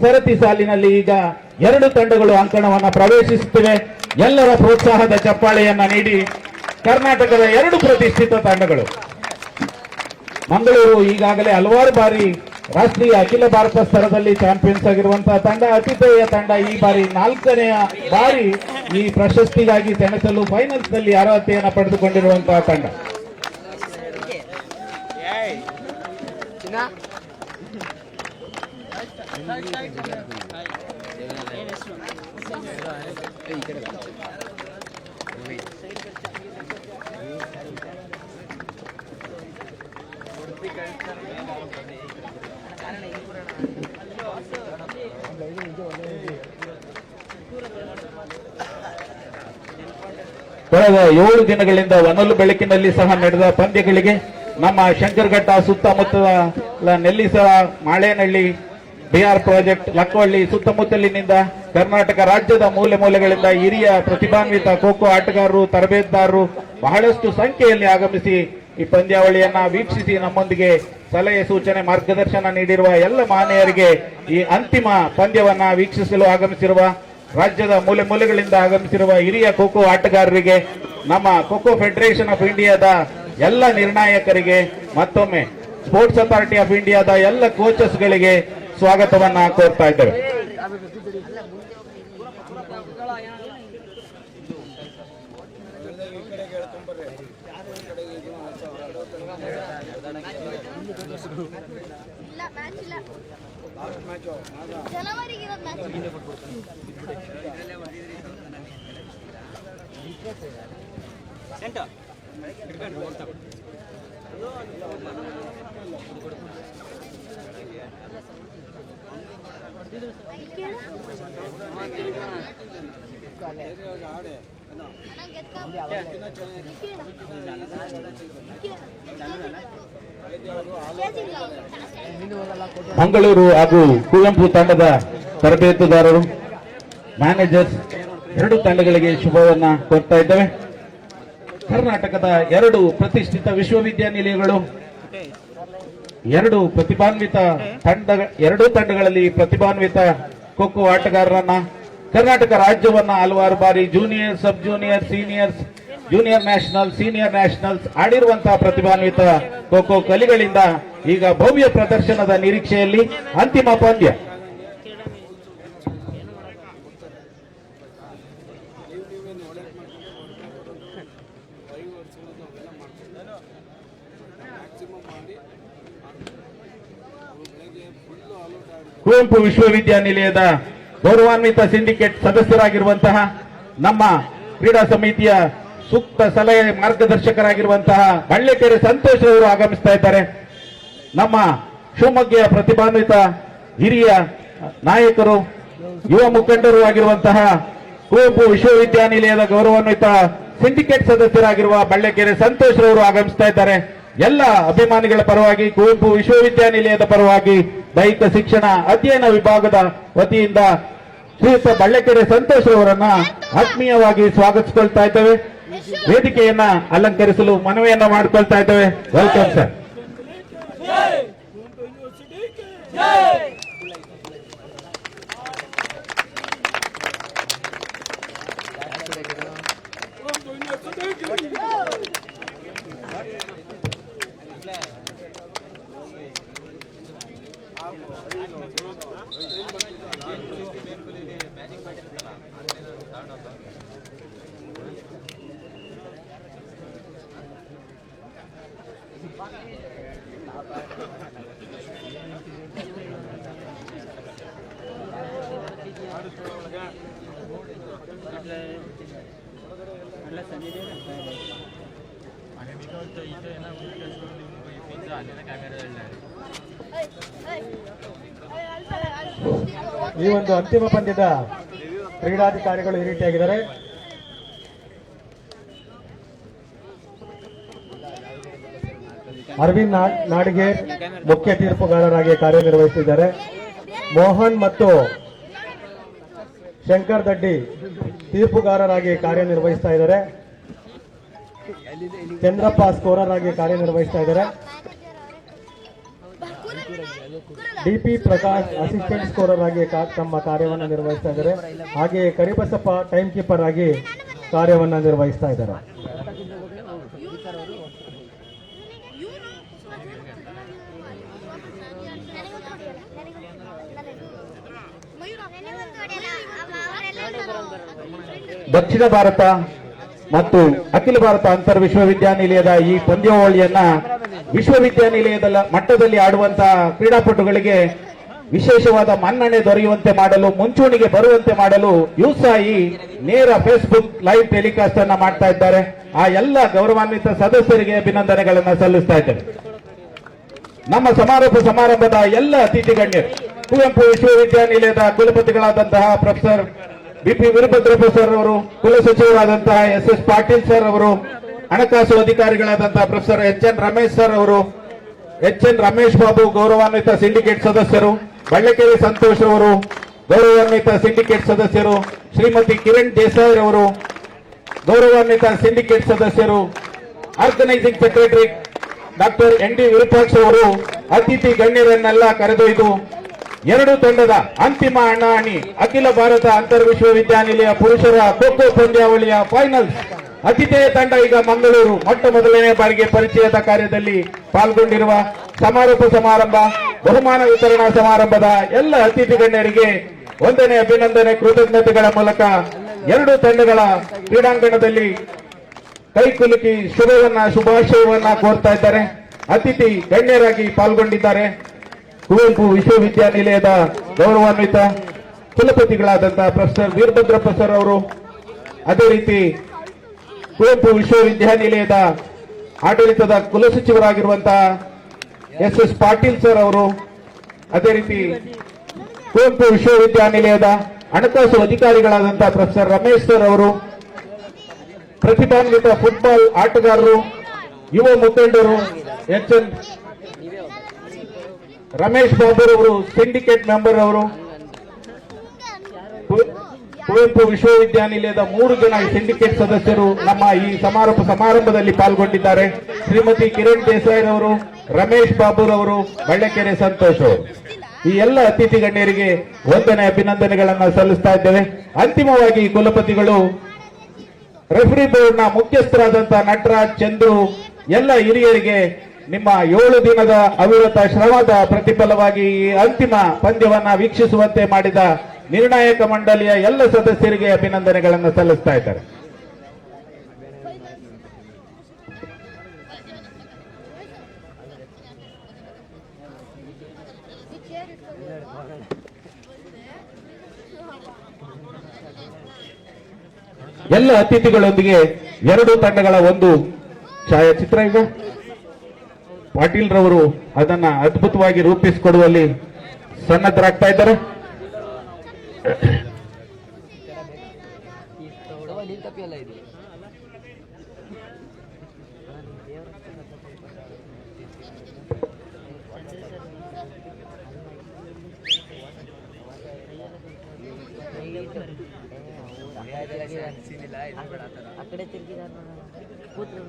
ಸರತಿ ಸಾಲಿನಲ್ಲಿ ಈಗ 2 ತಂಡಗಳು ಅಂಕಣವನ್ನು ಪ್ರವೇಶಿಸುತ್ತಿವೆ. ಎಲ್ಲರ ಪ್ರೋತ್ಸಾಹದ ಚಪ್ಪಾಳೆಯನ್ನ ನೀಡಿ ಕರ್ನಾಟಕದ 2 ಪ್ರತಿಷ್ಠಿತ ತಂಡಗಳು. ಮಂಗಳೂರು ಈಗಾಗಲೇ ಹಲವಾರು ಬಾರಿ ರಾಷ್ಟ್ರೀಯ ಅಖಿಲ ಭಾರತ ಸ್ತರದಲ್ಲಿ ಚಾಂಪಿಯನ್ಸ್ ಆಗಿರುವಂತಹ ತಂಡ, ಅತಿಥೇಯ ತಂಡ. ಈ ಬಾರಿ 4ನೇ ಬಾರಿ ಈ ಪ್ರಶಸ್ತಿಗಾಗಿ ಸೆಣಸಲು ಫೈನಲ್ಸ್ ನಲ್ಲಿ ಅರ್ಹತೆಯನ್ನು ಪಡೆದುಕೊಂಡಿರುವಂತಹ ತಂಡ. ಕಳೆದ 7 ದಿನಗಳಿಂದ ಹೊನಲು ಬೆಳಕಿನಲ್ಲಿ ಸಹ ನಡೆದ ಪಂದ್ಯಗಳಿಗೆ ನಮ್ಮ ಶಂಕರಘಟ್ಟ ಸುತ್ತಮುತ್ತಲ ನೆಲ್ಲಿಸರ, ಮಾಳೇನಹಳ್ಳಿ, ಬಿಆರ್ ಪ್ರಾಜೆಕ್ಟ್, ಲಕ್ಕವಳ್ಳಿ ಸುತ್ತಮುತ್ತಲಿನಿಂದ ಕರ್ನಾಟಕ ರಾಜ್ಯದ ಮೂಲೆ ಮೂಲೆಗಳಿಂದ ಹಿರಿಯ ಪ್ರತಿಭಾನ್ವಿತ ಖೋಖೋ ಆಟಗಾರರು, ತರಬೇತುದಾರರು ಬಹಳಷ್ಟು ಸಂಖ್ಯೆಯಲ್ಲಿ ಆಗಮಿಸಿ ಈ ಪಂದ್ಯಾವಳಿಯನ್ನ ವೀಕ್ಷಿಸಿ ನಮ್ಮೊಂದಿಗೆ ಸಲಹೆ ಸೂಚನೆ ಮಾರ್ಗದರ್ಶನ ನೀಡಿರುವ ಎಲ್ಲ ಮಾನ್ಯರಿಗೆ, ಈ ಅಂತಿಮ ಪಂದ್ಯವನ್ನ ವೀಕ್ಷಿಸಲು ಆಗಮಿಸಿರುವ ರಾಜ್ಯದ ಮೂಲೆ ಮೂಲೆಗಳಿಂದ ಆಗಮಿಸಿರುವ ಹಿರಿಯ ಖೋಖೋ ಆಟಗಾರರಿಗೆ, ನಮ್ಮ ಖೋಖೋ ಫೆಡರೇಷನ್ ಆಫ್ ಇಂಡಿಯಾದ ಎಲ್ಲ ನಿರ್ಣಾಯಕರಿಗೆ, ಮತ್ತೊಮ್ಮೆ ಸ್ಪೋರ್ಟ್ಸ್ ಅಥಾರಿಟಿ ಆಫ್ ಇಂಡಿಯಾದ ಎಲ್ಲ ಕೋಚಸ್ಗಳಿಗೆ ಸ್ವಾಗತವನ್ನ ಕೋರ್ತಾ ಇದ್ದೇವೆ. ಮಂಗಳೂರು ಹಾಗೂ ಕುವೆಂಪು ತಂಡದ ತರಬೇತುದಾರರು, ಮ್ಯಾನೇಜರ್ಸ್ 2 ತಂಡಗಳಿಗೆ ಶುಭವನ್ನ ಕೋರ್ತಾ ಇದ್ದೇವೆ. ಕರ್ನಾಟಕದ 2 ಪ್ರತಿಷ್ಠಿತ ವಿಶ್ವವಿದ್ಯಾನಿಲಯಗಳು 2 ಪ್ರತಿಭಾನ್ವಿತ ತಂಡಗಳಲ್ಲಿ ಪ್ರತಿಭಾನ್ವಿತ ಖೋಖೋ ಆಟಗಾರರನ್ನ, ಕರ್ನಾಟಕ ರಾಜ್ಯವನ್ನ ಹಲವಾರು ಬಾರಿ junior, sub junior, seniors, junior national, senior nationals ಆಡಿರುವಂತಹ ಪ್ರತಿಭಾನ್ವಿತ ಖೋಖೋ ಕಲಿಗಳಿಂದ ಈಗ ಭವ್ಯ ಪ್ರದರ್ಶನದ ನಿರೀಕ್ಷೆಯಲ್ಲಿ ಅಂತಿಮ ಪಂದ್ಯ. ಕುವೆಂಪು ವಿಶ್ವವಿದ್ಯಾನಿಲಯದ ಗೌರವಾನ್ವಿತ ಸಿಂಡಿಕೇಟ್ ಸದಸ್ಯರಾಗಿರುವಂತಹ, ನಮ್ಮ ಕ್ರೀಡಾ ಸಮಿತಿಯ ಸೂಕ್ತ ಸಲಹೆ ಮಾರ್ಗದರ್ಶಕರಾಗಿರುವಂತಹ ಬಳ್ಳೆಕೆರೆ ಸಂತೋಷ್ ಅವರು ಆಗಮಿಸ್ತಾ ಇದ್ದಾರೆ. ನಮ್ಮ ಶಿವಮೊಗ್ಗ ಪ್ರತಿಭಾನ್ವಿತ ಹಿರಿಯ ನಾಯಕರು, ಯುವ ಮುಖಂಡರು ಆಗಿರುವಂತಹ ಕುವೆಂಪು ವಿಶ್ವವಿದ್ಯಾನಿಲಯದ ಗೌರವಾನ್ವಿತ ಸಿಂಡಿಕೇಟ್ ಸದಸ್ಯರಾಗಿರುವ ಬಳ್ಳೆಕೆರೆ ಸಂತೋಷ್ ಅವರು ಆಗಮಿಸ್ತಾ ಇದ್ದಾರೆ. ಎಲ್ಲ ಅಭಿಮಾನಿಗಳ ಪರವಾಗಿ, ಕುವೆಂಪು ವಿಶ್ವವಿದ್ಯಾನಿಲಯದ ಪರವಾಗಿ ದೈಹಿಕ ಶಿಕ್ಷಣ ಅಧ್ಯಯನ ವಿಭಾಗದ ವತಿಯಿಂದ ಶ್ರೀಯುತ ಬಳ್ಳೆಕೆರೆ ಸಂತೋಷ್ ಅವರನ್ನ ಆತ್ಮೀಯವಾಗಿ ಸ್ವಾಗತಿಸಿಕೊಳ್ತಾ ಇದ್ದೇವೆ. ವೇದಿಕೆಯನ್ನ ಅಲಂಕರಿಸಲು ಮನವಿಯನ್ನ ಮಾಡಿಕೊಳ್ತಾ ಇದ್ದೇವೆ. Welcome sir. ಈ ಒಂದು ಅಂತಿಮ ಪಂದ್ಯದ ಕ್ರೀಡಾಧಿಕಾರಿಗಳು ಈ ರೀತಿಯಾಗಿದ್ದಾರೆ. ಅರವಿಂದ್ ನಾಡಿಗೇರ್ ಮುಖ್ಯ ತೀರ್ಪುಗಾರರಾಗಿ ಕಾರ್ಯನಿರ್ವಹಿಸಿದ್ದಾರೆ. ಮೋಹನ್ ಮತ್ತು ಶಂಕರ್ ದಡ್ಡಿ ತೀರ್ಪುಗಾರರಾಗಿ ಕಾರ್ಯನಿರ್ವಹಿಸ್ತಾ ಇದ್ದಾರೆ. ಚಂದ್ರಪ್ಪ ಸ್ಕೋರರ್ ಆಗಿ ಕಾರ್ಯನಿರ್ವಹಿಸ್ತಾ ಇದ್ದಾರೆ. ಡಿಪಿ ಪ್ರಕಾಶ್ ಅಸಿಸ್ಟೆಂಟ್ ಸ್ಕೋರರ್ ಆಗಿ ತಮ್ಮ ಕಾರ್ಯವನ್ನು ನಿರ್ವಹಿಸ್ತಾ ಇದ್ದಾರೆ. ಹಾಗೆ ಕರಿಬಸಪ್ಪ ಟೈಮ್ ಕೀಪರ್ ಆಗಿ ಕಾರ್ಯವನ್ನು ನಿರ್ವಹಿಸ್ತಾ ಇದ್ದಾರೆ. ದಕ್ಷಿಣ ಭಾರತ ಮತ್ತು ಅಖಿಲ ಭಾರತ ಅಂತರ್ ವಿಶ್ವವಿದ್ಯಾನಿಲಯದ ಈ ಪಂದ್ಯಾವಳಿಯನ್ನ ವಿಶ್ವವಿದ್ಯಾನಿಲಯದ ಮಟ್ಟದಲ್ಲಿ ಆಡುವಂತಹ ಕ್ರೀಡಾಪಟುಗಳಿಗೆ ವಿಶೇಷವಾದ ಮನ್ನಣೆ ದೊರೆಯುವಂತೆ ಮಾಡಲು, ಮುಂಚೂಣಿಗೆ ಬರುವಂತೆ ಮಾಡಲು ಯುಸಾಯಿ ನೇರ ಫೇಸ್ಬುಕ್ ಲೈವ್ ಟೆಲಿಕಾಸ್ಟ್ ಅನ್ನ ಮಾಡ್ತಾ ಇದ್ದಾರೆ. ಆ ಎಲ್ಲ ಗೌರವಾನ್ವಿತ ಸದಸ್ಯರಿಗೆ ಅಭಿನಂದನೆಗಳನ್ನು ಸಲ್ಲಿಸ್ತಾ ಇದ್ದೇವೆ. ನಮ್ಮ ಸಮಾರಂಭದ ಎಲ್ಲ ಅತಿಥಿ ಗಣ್ಯರು, ಕುವೆಂಪು ವಿಶ್ವವಿದ್ಯಾನಿಲಯದ ಕುಲಪತಿಗಳಾದಂತಹ ಪ್ರೊಫೆಸರ್ ಬಿಪಿ ವೀರಭದ್ರಪ್ಪ ಸರ್ ಅವರು, ಕುಲಸಚಿವರಾದಂತಹ ಎಸ್ ಪಾಟೀಲ್ ಸರ್ ಅವರು, ಹಣಕಾಸು ಅಧಿಕಾರಿಗಳಾದಂತಹ ಪ್ರೊಫೆಸರ್ ಎನ್ ರಮೇಶ್ ಸರ್ ಅವರು, ಎನ್ ರಮೇಶ್ ಬಾಬು ಗೌರವಾನ್ವಿತ ಸಿಂಡಿಕೇಟ್ ಸದಸ್ಯರು, ಬಳ್ಳಕೆರೆ ಸಂತೋಷ್ ಅವರು ಗೌರವಾನ್ವಿತ ಸಿಂಡಿಕೇಟ್ ಸದಸ್ಯರು, ಶ್ರೀಮತಿ ಕಿರಣ್ ದೇಸಾಯಿ ಅವರು ಗೌರವಾನ್ವಿತ ಸಿಂಡಿಕೇಟ್ ಸದಸ್ಯರು, ಆರ್ಗನೈಸಿಂಗ್ ಸೆಕ್ರೆಟರಿ ಡಾಕ್ಟರ್ ಎನ್.ಡಿ. ವಿರೂಪಾಕ್ಷ ಅವರು ಅತಿಥಿ ಗಣ್ಯರನ್ನೆಲ್ಲ ಕರೆದೊಯ್ದು ಎರಡು ತಂಡದ ಅಂತಿಮ ಹಣಾಹಣಿ ಅಖಿಲ ಭಾರತ ಅಂತರ್ ವಿಶ್ವವಿದ್ಯಾನಿಲಯ ಪುರುಷರ ಖೋ-ಖೋ ಪಂದ್ಯಾವಳಿಯ ಫೈನಲ್ಸ್ ಆತಿಥೇಯ ತಂಡ ಈಗ ಮಂಗಳೂರು ಮೊಟ್ಟ ಮೊದಲನೇ ಬಾರಿಗೆ ಪರಿಚಯದ ಕಾರ್ಯದಲ್ಲಿ ಪಾಲ್ಗೊಂಡಿರುವ ಸಮಾರಂಭ ಬಹುಮಾನ ವಿತರಣಾ ಸಮಾರಂಭದ ಎಲ್ಲ ಅತಿಥಿ ಗಣ್ಯರಿಗೆ ಒಂದನೇ ಅಭಿನಂದನೆ ಕೃತಜ್ಞತೆಗಳ ಮೂಲಕ ಎರಡು ತಂಡಗಳ ಕ್ರೀಡಾಂಗಣದಲ್ಲಿ ಕೈಕುಲುಕಿ ಶುಭಾಶಯವನ್ನ ಕೋರ್ತಾ ಇದ್ದಾರೆ. ಅತಿಥಿ ಗಣ್ಯರಾಗಿ ಪಾಲ್ಗೊಂಡಿದ್ದಾರೆ ಕುವೆಂಪು ವಿಶ್ವವಿದ್ಯಾನಿಲಯದ ಗೌರವಾನ್ವಿತ ಕುಲಪತಿಗಳಾದಂತಹ ಪ್ರೊಫೆಸರ್ ವೀರಭದ್ರಪ್ಪ ಸರ್ ಅವರು, ಅದೇ ರೀತಿ ಕುವೆಂಪು ವಿಶ್ವವಿದ್ಯಾನಿಲಯದ ಆಡಳಿತದ ಕುಲಸಚಿವರಾಗಿರುವಂತಹ ಎಸ್ ಪಾಟೀಲ್ ಸರ್ ಅವರು, ಅದೇ ರೀತಿ ಕುವೆಂಪು ವಿಶ್ವವಿದ್ಯಾನಿಲಯದ ಹಣಕಾಸು ಅಧಿಕಾರಿಗಳಾದಂತಹ ಪ್ರೊಫೆಸರ್ ರಮೇಶ್ ಸರ್ ಅವರು, ಪ್ರತಿಭಾನ್ವಿತ ಫುಟ್ಬಾಲ್ ಆಟಗಾರರು, ಯುವ ಮುಖಂಡರು ಎನ್ ರಮೇಶ್ ಬಾಬು ಅವರು, ಸಿಂಡಿಕೇಟ್ ಮೆಂಬರ್ ಅವರು, ಕುವೆಂಪು ವಿಶ್ವವಿದ್ಯಾನಿಲಯದ 3 ಜನ ಸಿಂಡಿಕೇಟ್ ಸದಸ್ಯರು ನಮ್ಮ ಈ ಸಮಾರಂಭದಲ್ಲಿ ಪಾಲ್ಗೊಂಡಿದ್ದಾರೆ. ಶ್ರೀಮತಿ ಕಿರಣ್ ದೇಸಾಯಿ ಅವರು, ರಮೇಶ್ ಬಾಬುರವರು, ಬಳ್ಳಕೆರೆ ಸಂತೋಷ್ ಅವರು. ಈ ಎಲ್ಲ ಅತಿಥಿ ಗಣ್ಯರಿಗೆ ಒಂದನೇ ಅಭಿನಂದನೆಗಳನ್ನು ಸಲ್ಲಿಸ್ತಾ ಇದ್ದೇವೆ. ಅಂತಿಮವಾಗಿ ಕುಲಪತಿಗಳು ರೆಫ್ರಿ ಬೋರ್ಡ್ನ ಮುಖ್ಯಸ್ಥರಾದಂತಹ ನಟರಾಜ್, ಚಂದ್ರು ಎಲ್ಲ ಹಿರಿಯರಿಗೆ ನಿಮ್ಮ 7 ದಿನದ ಅವಿರತ ಶ್ರಮದ ಪ್ರತಿಫಲವಾಗಿ ಈ ಅಂತಿಮ ಪಂದ್ಯವನ್ನ ವೀಕ್ಷಿಸುವಂತೆ ಮಾಡಿದ ನಿರ್ಣಾಯಕ ಮಂಡಳಿಯ ಎಲ್ಲ ಸದಸ್ಯರಿಗೆ ಅಭಿನಂದನೆಗಳನ್ನು ಸಲ್ಲಿಸ್ತಾ ಇದ್ದಾರೆ. ಎಲ್ಲ ಅತಿಥಿಗಳೊಂದಿಗೆ ಎರಡು ತಂಡಗಳ ಒಂದು ಛಾಯಾಚಿತ್ರ ಈಗ ಪಾಟೀಲ್ ರವರು ಅದನ್ನ ಅದ್ಭುತವಾಗಿ ರೂಪಿಸಿಕೊಡುವಲ್ಲಿ ಸನ್ನದ್ಧರಾಗ್ತಾ ಇದ್ದಾರೆ. ಅಕಡೆ ತಿರುಗಿದ ಕೂತ್ರು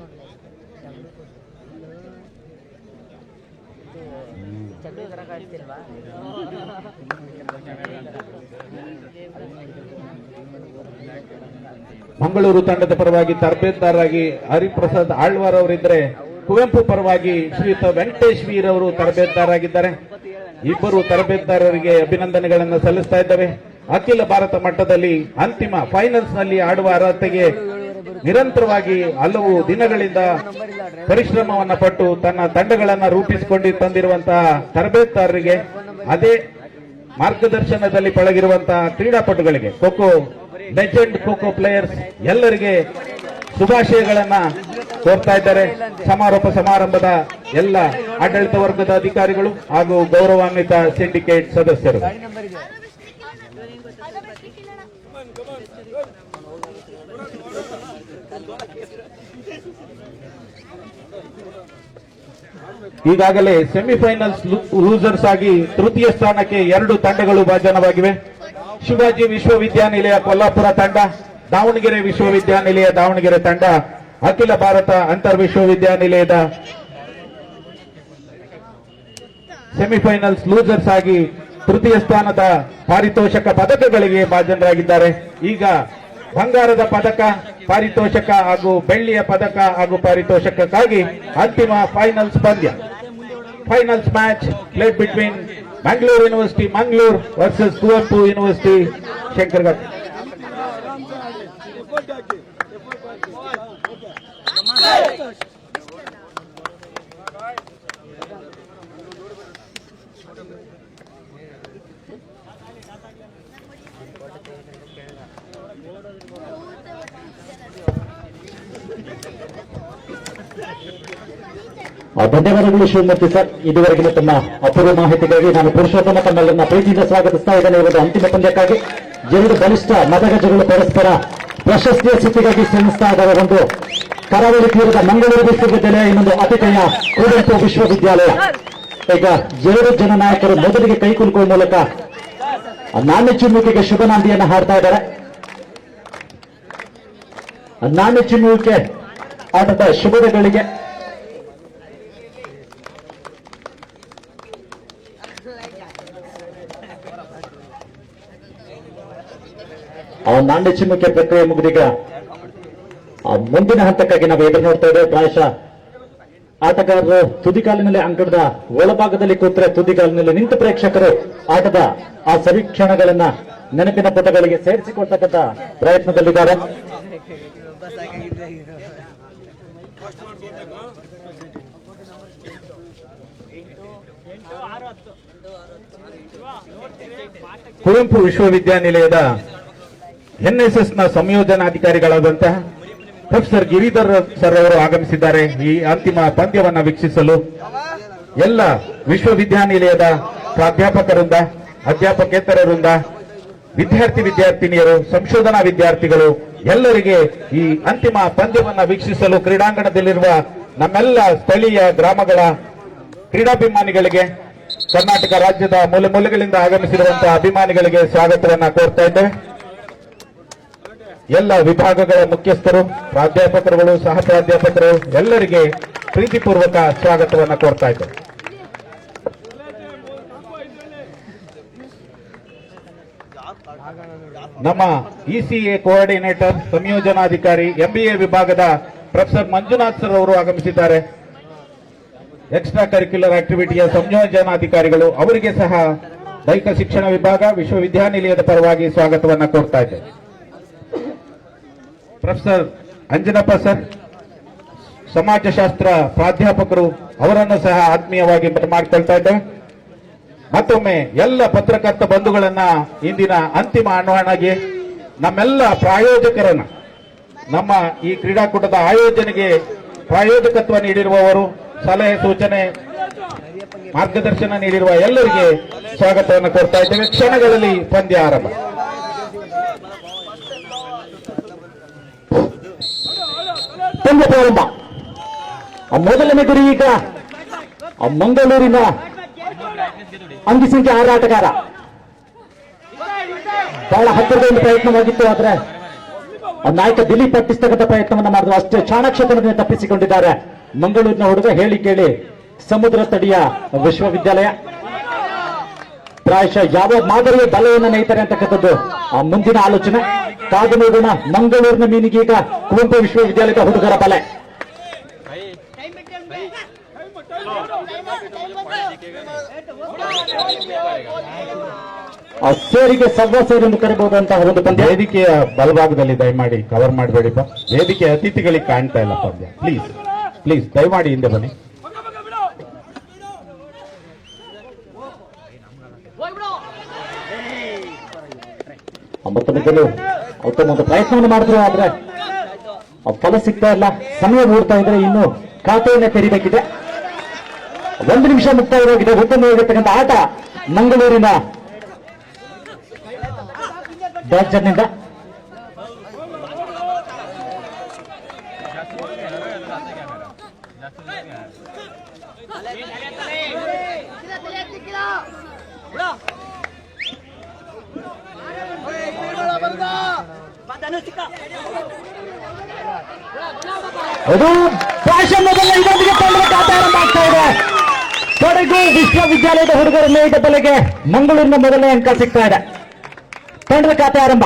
ಚಕ್ರ ಕರಕ ಆಗ್ತಿಲ್ವಾ? ಮಂಗಳೂರು ತಂಡದ ಪರವಾಗಿ ತರಬೇತುದಾರರಾಗಿ ಹರಿಪ್ರಸಾದ್ ಆಳ್ವಾರ್ ಅವರಿದ್ರೆ, ಕುವೆಂಪು ಪರವಾಗಿ ಶ್ರೀಯುತ ವೆಂಕಟೇಶ್ ವೀರ್ ಅವರು ತರಬೇತುದಾರರಾಗಿದ್ದಾರೆ. ಇಬ್ಬರು ತರಬೇತುದಾರರಿಗೆ ಅಭಿನಂದನೆಗಳನ್ನು ಸಲ್ಲಿಸ್ತಾ ಇದ್ದೇವೆ. ಅಖಿಲ ಭಾರತ ಮಟ್ಟದಲ್ಲಿ ಅಂತಿಮ ಫೈನಲ್ಸ್ ನಲ್ಲಿ ಆಡುವ ಅರ್ಹತೆಗೆ ನಿರಂತರವಾಗಿ ಹಲವು ದಿನಗಳಿಂದ ಪರಿಶ್ರಮವನ್ನ ಪಟ್ಟು ತನ್ನ ತಂಡಗಳನ್ನು ರೂಪಿಸಿಕೊಂಡು ತಂದಿರುವಂತಹ ತರಬೇತುದಾರರಿಗೆ, ಅದೇ ಮಾರ್ಗದರ್ಶನದಲ್ಲಿ ಪಳಗಿರುವಂತಹ ಕ್ರೀಡಾಪಟುಗಳಿಗೆ, ಖೋಖೋ ಲೆಜೆಂಡ್ ಖೋಖೋ ಪ್ಲೇಯರ್ಸ್ ಎಲ್ಲರಿಗೆ ಶುಭಾಶಯಗಳನ್ನ ಕೋರ್ತಾ ಇದ್ದಾರೆ. ಸಮಾರಂಭದ ಎಲ್ಲ ಆಡಳಿತ ವರ್ಗದ ಅಧಿಕಾರಿಗಳು ಹಾಗೂ ಗೌರವಾನ್ವಿತ ಸಿಂಡಿಕೇಟ್ ಸದಸ್ಯರು. ಈಗಾಗಲೇ ಸೆಮಿಫೈನಲ್ಸ್ ಲೂಸರ್ಸ್ ಆಗಿ ತೃತೀಯ ಸ್ಥಾನಕ್ಕೆ 2 ತಂಡಗಳು ಭಾಜನವಾಗಿವೆ. ಶಿವಾಜಿ ವಿಶ್ವವಿದ್ಯಾನಿಲಯ ಕೊಲ್ಲಾಪುರ ತಂಡ, ದಾವಣಗೆರೆ ವಿಶ್ವವಿದ್ಯಾನಿಲಯ ದಾವಣಗೆರೆ ತಂಡ. ಅಖಿಲ ಭಾರತ ಅಂತರ್ ವಿಶ್ವವಿದ್ಯಾನಿಲಯದ ಸೆಮಿಫೈನಲ್ಸ್ ಲೂಸರ್ಸ್ ಆಗಿ ತೃತೀಯ ಸ್ಥಾನದ ಪಾರಿತೋಷಕ ಪದಕಗಳಿಗೆ ಭಾಜನರಾಗಿದ್ದಾರೆ. ಈಗ ಬಂಗಾರದ ಪದಕ ಪಾರಿತೋಷಕ ಹಾಗೂ ಬೆಳ್ಳಿಯ ಪದಕ ಹಾಗೂ ಪಾರಿತೋಷಕಕ್ಕಾಗಿ ಅಂತಿಮ ಫೈನಲ್ಸ್ ಪಂದ್ಯ. Finals match played between Mangalore University Mangalore versus Kuvanpu University Shankarghat. ಧನ್ಯವಾದಗಳು ಶಿವಮೂರ್ತಿ ಸರ್. ಇದುವರೆಗಿನ ತಮ್ಮ ಅಪೂರ್ವ ಮಾಹಿತಿಗಾಗಿ ನಾನು ಪುರುಷೋತ್ತಮ ತಮ್ಮೆಲ್ಲರನ್ನ ಪ್ರೀತಿಯಿಂದ ಸ್ವಾಗತಿಸ್ತಾ ಇದ್ದೇನೆ. ಇವತ್ತು ಅಂತಿಮ ಪಂದ್ಯಕ್ಕಾಗಿ ಎರಡು ಬಲಿಷ್ಠ ಮತಗಜಗಳು ಪರಸ್ಪರ ಪ್ರಶಸ್ತಿಯ ಸ್ಥಿತಿಗಾಗಿ ಶ್ರಮಿಸ್ತಾ ಇದ್ದಾರೆ. ಒಂದು ಕರಾವಳಿ ತೀರದ ಮಂಗಳೂರು ವಿಶ್ವವಿದ್ಯಾಲಯ, ಇನ್ನೊಂದು ಅತಿಥೇಯ ಕುವೆಂಪು ವಿಶ್ವವಿದ್ಯಾಲಯ. ಈಗ ಎರಡು ಜನ ನಾಯಕರು ಮೊದಲಿಗೆ ಕೈ ಕುಲುಕುವ ಮೂಲಕ ನಾಣ್ಯ ಚಿಮ್ಮುವಿಕೆಗೆ ಶುಭ ನಾಂದಿಯನ್ನು ಹಾಡ್ತಾ ಇದ್ದಾರೆ. ನಾಣ್ಯ ಚಿಮ್ಮುವಿಕೆ ಆಟದ ಶುಭಗಳಿಗೆ ನಾಣ್ಯ ಚಿಮ್ಮುವಿಕೆ ಪ್ರಕ್ರಿಯೆ ಮುಗಿದೀಗ ಮುಂದಿನ ಹಂತಕ್ಕಾಗಿ ನಾವು ಎದುರು ನೋಡ್ತಾ ಇದ್ದೇವೆ. ಪ್ರಾಯಶಃ ಆಟಗಾರರು ತುದಿಕಾಲಿನಲ್ಲಿ ಅಂಕಣದ ಒಳಭಾಗದಲ್ಲಿ ಕೂತ್ರೆ ತುದಿಕಾಲಿನಲ್ಲಿ ನಿಂತ ಪ್ರೇಕ್ಷಕರು ಆಟದ ಆ ಸವೀಕ್ಷಣಗಳನ್ನ ನೆನಪಿನ ಪುಟಗಳಿಗೆ ಸೇರಿಸಿಕೊಳ್ತಕ್ಕಂಥ ಪ್ರಯತ್ನದಲ್ಲಿದ್ದಾರೆ. ಕುವೆಂಪು ವಿಶ್ವವಿದ್ಯಾನಿಲಯದ ಎನ್ಎಸ್ಎಸ್ನ ಸಂಯೋಜನಾಧಿಕಾರಿಗಳಾದಂತಹ ಪ್ರೊಫೆಸರ್ ಗಿರಿಧರ್ ಸರ್ ಅವರು ಆಗಮಿಸಿದ್ದಾರೆ ಈ ಅಂತಿಮ ಪಂದ್ಯವನ್ನ ವೀಕ್ಷಿಸಲು. ಎಲ್ಲ ವಿಶ್ವವಿದ್ಯಾನಿಲಯದ ಪ್ರಾಧ್ಯಾಪಕರಿಂದ, ಅಧ್ಯಾಪಕೇತರರಿಂದ, ವಿದ್ಯಾರ್ಥಿನಿಯರು, ಸಂಶೋಧನಾ ವಿದ್ಯಾರ್ಥಿಗಳು ಎಲ್ಲರಿಗೆ ಈ ಅಂತಿಮ ಪಂದ್ಯವನ್ನ ವೀಕ್ಷಿಸಲು ಕ್ರೀಡಾಂಗಣದಲ್ಲಿರುವ ನಮ್ಮೆಲ್ಲ ಸ್ಥಳೀಯ ಗ್ರಾಮಗಳ ಕ್ರೀಡಾಭಿಮಾನಿಗಳಿಗೆ, ಕರ್ನಾಟಕ ರಾಜ್ಯದ ಮೂಲೆ ಮೂಲೆಗಳಿಂದ ಆಗಮಿಸಿರುವಂತಹ ಅಭಿಮಾನಿಗಳಿಗೆ ಸ್ವಾಗತವನ್ನ ಕೋರ್ತಾ ಇದ್ದೇವೆ. ಎಲ್ಲ ವಿಭಾಗಗಳ ಮುಖ್ಯಸ್ಥರು, ಪ್ರಾಧ್ಯಾಪಕರುಗಳು, ಸಹ ಪ್ರಾಧ್ಯಾಪಕರು ಎಲ್ಲರಿಗೆ ಪ್ರೀತಿಪೂರ್ವಕ ಸ್ವಾಗತವನ್ನ ಕೋರ್ತಾ ಇದ್ದೇವೆ. ನಮ್ಮ ಇಸಿಎ ಕೋಆರ್ಡಿನೇಟರ್, ಸಂಯೋಜನಾಧಿಕಾರಿ, ಎಂಬಿಎ ವಿಭಾಗದ ಪ್ರೊಫೆಸರ್ ಮಂಜುನಾಥ್ ಸರ್ ಅವರು ಆಗಮಿಸಿದ್ದಾರೆ. ಎಕ್ಸ್ಟ್ರಾ ಕರಿಕ್ಯುಲರ್ ಆಕ್ಟಿವಿಟಿಯ ಸಂಯೋಜನಾಧಿಕಾರಿಗಳು, ಅವರಿಗೆ ಸಹ ದೈಹಿಕ ಶಿಕ್ಷಣ ವಿಭಾಗ ವಿಶ್ವವಿದ್ಯಾನಿಲಯದ ಪರವಾಗಿ ಸ್ವಾಗತವನ್ನ ಕೋರ್ತಾ ಇದ್ದೇವೆ. ಪ್ರೊಫೆಸರ್ ಅಂಜನಪ್ಪ ಸರ್, ಸಮಾಜಶಾಸ್ತ್ರ ಪ್ರಾಧ್ಯಾಪಕರು, ಅವರನ್ನು ಸಹ ಆತ್ಮೀಯವಾಗಿ ಮಾಡ್ಕೊಳ್ತಾ ಇದ್ದೇವೆ. ಮತ್ತೊಮ್ಮೆ ಎಲ್ಲ ಪತ್ರಕರ್ತ ಬಂಧುಗಳನ್ನ ಇಂದಿನ ಅಂತಿಮ ಆಹ್ವಾನಗೆ ನಮ್ಮೆಲ್ಲ ಪ್ರಾಯೋಜಕರನ್ನ, ನಮ್ಮ ಈ ಕ್ರೀಡಾಕೂಟದ ಆಯೋಜನೆಗೆ ಪ್ರಾಯೋಜಕತ್ವ ನೀಡಿರುವವರು, ಸಲಹೆ ಸೂಚನೆ ಮಾರ್ಗದರ್ಶನ ನೀಡಿರುವ ಎಲ್ಲರಿಗೆ ಸ್ವಾಗತವನ್ನು ಕೋರ್ತಾ ಇದ್ದೇವೆ. ಕ್ಷಣಗಳಲ್ಲಿ ಪಂದ್ಯ ಆರಂಭ. ಪಂದ್ಯ ಪ್ರಾರಂಭ. ಮೊದಲನೇ ಗುರಿ ಈಗ ಮಂಗಳೂರಿನ ಅಂಗಿ ಸಂಖ್ಯೆ 6 ಆಟಗಾರ. ಬಹಳ ಹತ್ತಿರದಿಂದ ಪ್ರಯತ್ನವಾಗಿತ್ತು, ಆದ್ರೆ ನಾಯಕ ದಿಲೀಪ್ ತಪ್ಪಿಸ್ತಕ್ಕಂಥ ಪ್ರಯತ್ನವನ್ನ ಮಾಡಿದ್ರು. ಅಷ್ಟೇ ಚಾಣಾಕ್ಷತನದಿಂದ ತಪ್ಪಿಸಿಕೊಂಡಿದ್ದಾರೆ ಮಂಗಳೂರಿನ ಹುಡುಗ. ಹೇಳಿ ಕೇಳಿ ಸಮುದ್ರ ತಡಿಯ ವಿಶ್ವವಿದ್ಯಾಲಯ. ಪ್ರಾಯಶಃ ಯಾವ ಮಾದರಿಯ ಬಲೆಯನ್ನು ನೇಯ್ತಾರೆ ಅಂತಕ್ಕಂಥದ್ದು ಮುಂದಿನ ಆಲೋಚನೆ. ಕಾದು ನೋಡೋಣ. ಮಂಗಳೂರಿನ ಮೀನಿಗೆ ಈಗ ಕುವೆಂಪು ವಿಶ್ವವಿದ್ಯಾಲಯದ ಹುಡುಗರ ಬಲೆ. ಸೇರಿಗೆ ಸರ್ವ ಸೇರೆಂದು ಕರೆಯಬಹುದಂತಹ ಒಂದು ಪಂದ್ಯ. ವೇದಿಕೆಯ ಬಲಭಾಗದಲ್ಲಿ ದಯಮಾಡಿ ಕವರ್ ಮಾಡಬೇಡಿಪ್ಪ. ವೇದಿಕೆ ಅತಿಥಿಗಳಿಗೆ ಕಾಣ್ತಾ ಇಲ್ಲ ಪಂದ್ಯ. ಪ್ಲೀಸ್ ಪ್ಲೀಸ್ ದಯಮಾಡಿ ಹಿಂದೆ ಬನ್ನಿ. ಮತ್ತೊಂದು ಉತ್ತಮ ಒಂದು ಪ್ರಯತ್ನವನ್ನು ಮಾಡಿದ್ರು, ಆದ್ರೆ ಫಲ ಸಿಗ್ತಾ ಇಲ್ಲ. ಸಮಯ ನೋಡ್ತಾ ಇದ್ರೆ ಇನ್ನು ಖಾತೆಯನ್ನು ತೆರಿಬೇಕಿದೆ. 1 ನಿಮಿಷ ಮುಕ್ತಾಯವಾಗಿದೆ. ಉತ್ತಮವಾಗಿರ್ತಕ್ಕಂಥ ಆಟ ಮಂಗಳೂರಿನ ಬ್ಯಾಟ್ಸ್ಮನ್ನಿಂದ. ಅದು ಫ್ಯಾಷನ್ ಮೊದಲ ಇದೊಂದಿಗೆ ತಂಡದ ಖಾತೆ ಆರಂಭ ಆಗ್ತಾ ಇದೆ. ಕೊಡಗು ವಿಶ್ವವಿದ್ಯಾಲಯದ ಹುಡುಗರ ಮೇಲಿದ್ದ ಬಲೆಗೆ ಮಂಗಳೂರಿನ ಮೊದಲನೇ ಅಂಕ ಸಿಗ್ತಾ ಇದೆ. ತಂಡದ ಖಾತೆ ಆರಂಭ.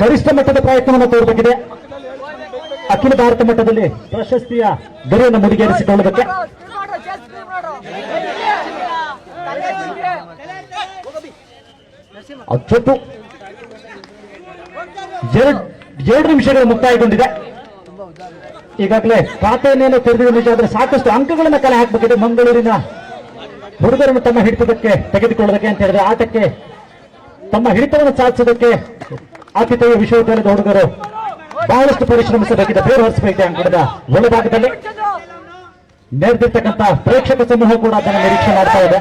ಗರಿಷ್ಠ ಮಟ್ಟದ ಪ್ರಯತ್ನವನ್ನು ತೋರಬೇಕಿದೆ. ಅಖಿಲ ಭಾರತ ಮಟ್ಟದಲ್ಲಿ ಪ್ರಶಸ್ತಿಯ ಗರಿಯನ್ನು ಮುಡಿಗೇರಿಸಿಕೊಳ್ಳುವುದಕ್ಕೆ. ಅಚ್ಚೊತ್ತು 2 ನಿಮಿಷಗಳು ಮುಕ್ತಾಯಗೊಂಡಿದೆ. ಈಗಾಗಲೇ ಖಾತೆಯನ್ನೇನು ತೆರೆದಿದೆ ನಿಜ, ಆದರೆ ಸಾಕಷ್ಟು ಅಂಕಗಳನ್ನು ಕಲೆ ಹಾಕಬೇಕಿದೆ ಮಂಗಳೂರಿನ ಹುಡುಗರನ್ನು ತಮ್ಮ ಹಿಡಿತದಕ್ಕೆ ತೆಗೆದುಕೊಳ್ಳೋದಕ್ಕೆ ಅಂತ ಹೇಳಿದ್ರೆ ಆಟಕ್ಕೆ ತಮ್ಮ ಹಿಡಿತವನ್ನು ಸಾಧಿಸೋದಕ್ಕೆ ಆತಿಥೇಯ ವಿಶ್ವವಿದ್ಯಾಲಯದ ಹುಡುಗರು ಬಹಳಷ್ಟು ಪರಿಶ್ರಮಿಸಬೇಕಿದೆ. ಬೇರು ಹರಿಸಬೇಕಿದೆ ಅಂಕಣದ ಒಳಭಾಗದಲ್ಲಿ. ನೆರೆದಿರ್ತಕ್ಕಂಥ ಪ್ರೇಕ್ಷಕ ಸಮೂಹ ಕೂಡ ಅದನ್ನು ನಿರೀಕ್ಷೆ ಮಾಡ್ತಾ ಇದೆ.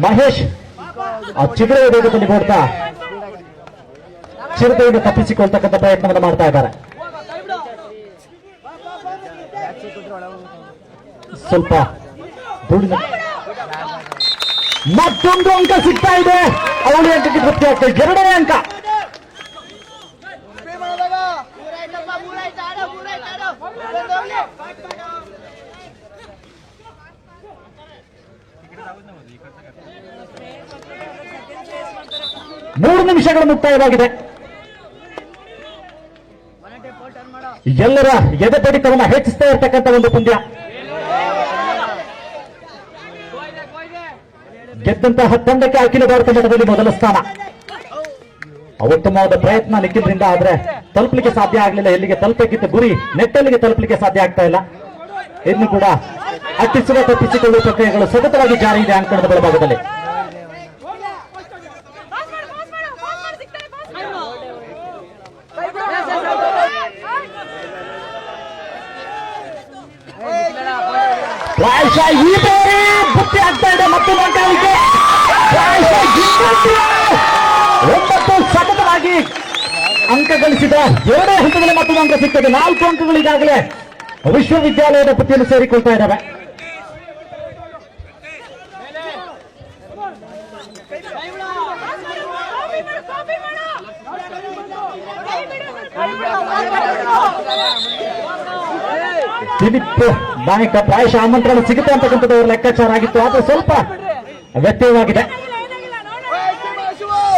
ಮಹೇಶ್ ಆ ಚಿಗುರೆಯ ವೇಗದಲ್ಲಿ ಓಡ್ತಾ ಚಿರತೆಯಿಂದ ತಪ್ಪಿಸಿಕೊಳ್ತಕ್ಕಂಥ ಪ್ರಯತ್ನವನ್ನು ಮಾಡ್ತಾ ಇದ್ದಾರೆ. ಸ್ವಲ್ಪ ಧೂಳಿನ ಮತ್ತೊಂದು ಅಂಕ ಸಿಗ್ತಾ ಇದೆ. ಅವಳಿ ಅಂಕಕ್ಕೆ ತೃಪ್ತಿ ಆಗ್ತದೆ. 2ನೇ ಅಂಕ. ಮೂರು ನಿಮಿಷಗಳು ಮುಕ್ತಾಯವಾಗಿದೆ. ಎಲ್ಲರ ಎದೆ ಬಡಿತವನ್ನು ಹೆಚ್ಚಿಸ್ತಾ ಇರತಕ್ಕಂಥ ಒಂದು ಪಂದ್ಯ. ಗೆದ್ದಂತಹ ತಂಡಕ್ಕೆ ಅಖಿಲ ಭಾರತ ಮಟ್ಟದಲ್ಲಿ ಮೊದಲ ಸ್ಥಾನ. ಉತ್ತಮವಾದ ಪ್ರಯತ್ನ ನಿಖಿಲ್ರಿಂದ, ಆದ್ರೆ ತಲುಪಲಿಕ್ಕೆ ಸಾಧ್ಯ ಆಗಲಿಲ್ಲ. ಎಲ್ಲಿಗೆ ತಲುಪಬೇಕಿತ್ತು ಗುರಿ ನೆಟ್ಟಲ್ಲಿಗೆ ತಲುಪಲಿಕ್ಕೆ ಸಾಧ್ಯ ಆಗ್ತಾ ಇಲ್ಲ. ಇನ್ನು ಕೂಡ ಅಟ್ಟಿಸುವ ತಪ್ಪಿಸಿಕೊಳ್ಳುವ ಪ್ರಕ್ರಿಯೆಗಳು ಸತತವಾಗಿ ಜಾರಿ ಇದೆ ಅಂಕಣದ ಬಲಭಾಗದಲ್ಲಿ. ಪ್ರಾಯಶಃ ಈ ಬಾರಿ ಬುತ್ತಿ ಆಗ್ತಾ ಇದೆ ಮತ್ತೊಂದು ಅಂಕಗಳಿಗೆ. ಒಂಬತ್ತು ಸತತವಾಗಿ ಅಂಕ ಗಳಿಸಿದ 2ನೇ ಹಂತದಲ್ಲಿ ಮತ್ತೊಂದು ಅಂಕ ಸಿಗ್ತದೆ. 4 ಅಂಕಗಳು ಈಗಾಗಲೇ ವಿಶ್ವವಿದ್ಯಾಲಯದ ಪಟ್ಟಿಯನ್ನು ಸೇರಿಕೊಳ್ತಾ ಇದ್ದಾವೆ. ದಿಲೀಪ್ ನಾಯಕ ಪ್ರಾಯಶಃ ಆಮಂತ್ರಣ ಸಿಗುತ್ತೆ ಅಂತಕ್ಕಂಥದ್ದು ಅವರ ಲೆಕ್ಕಾಚಾರ ಆಗಿತ್ತು, ಆದರೆ ಸ್ವಲ್ಪ ವ್ಯತ್ಯಯವಾಗಿದೆ.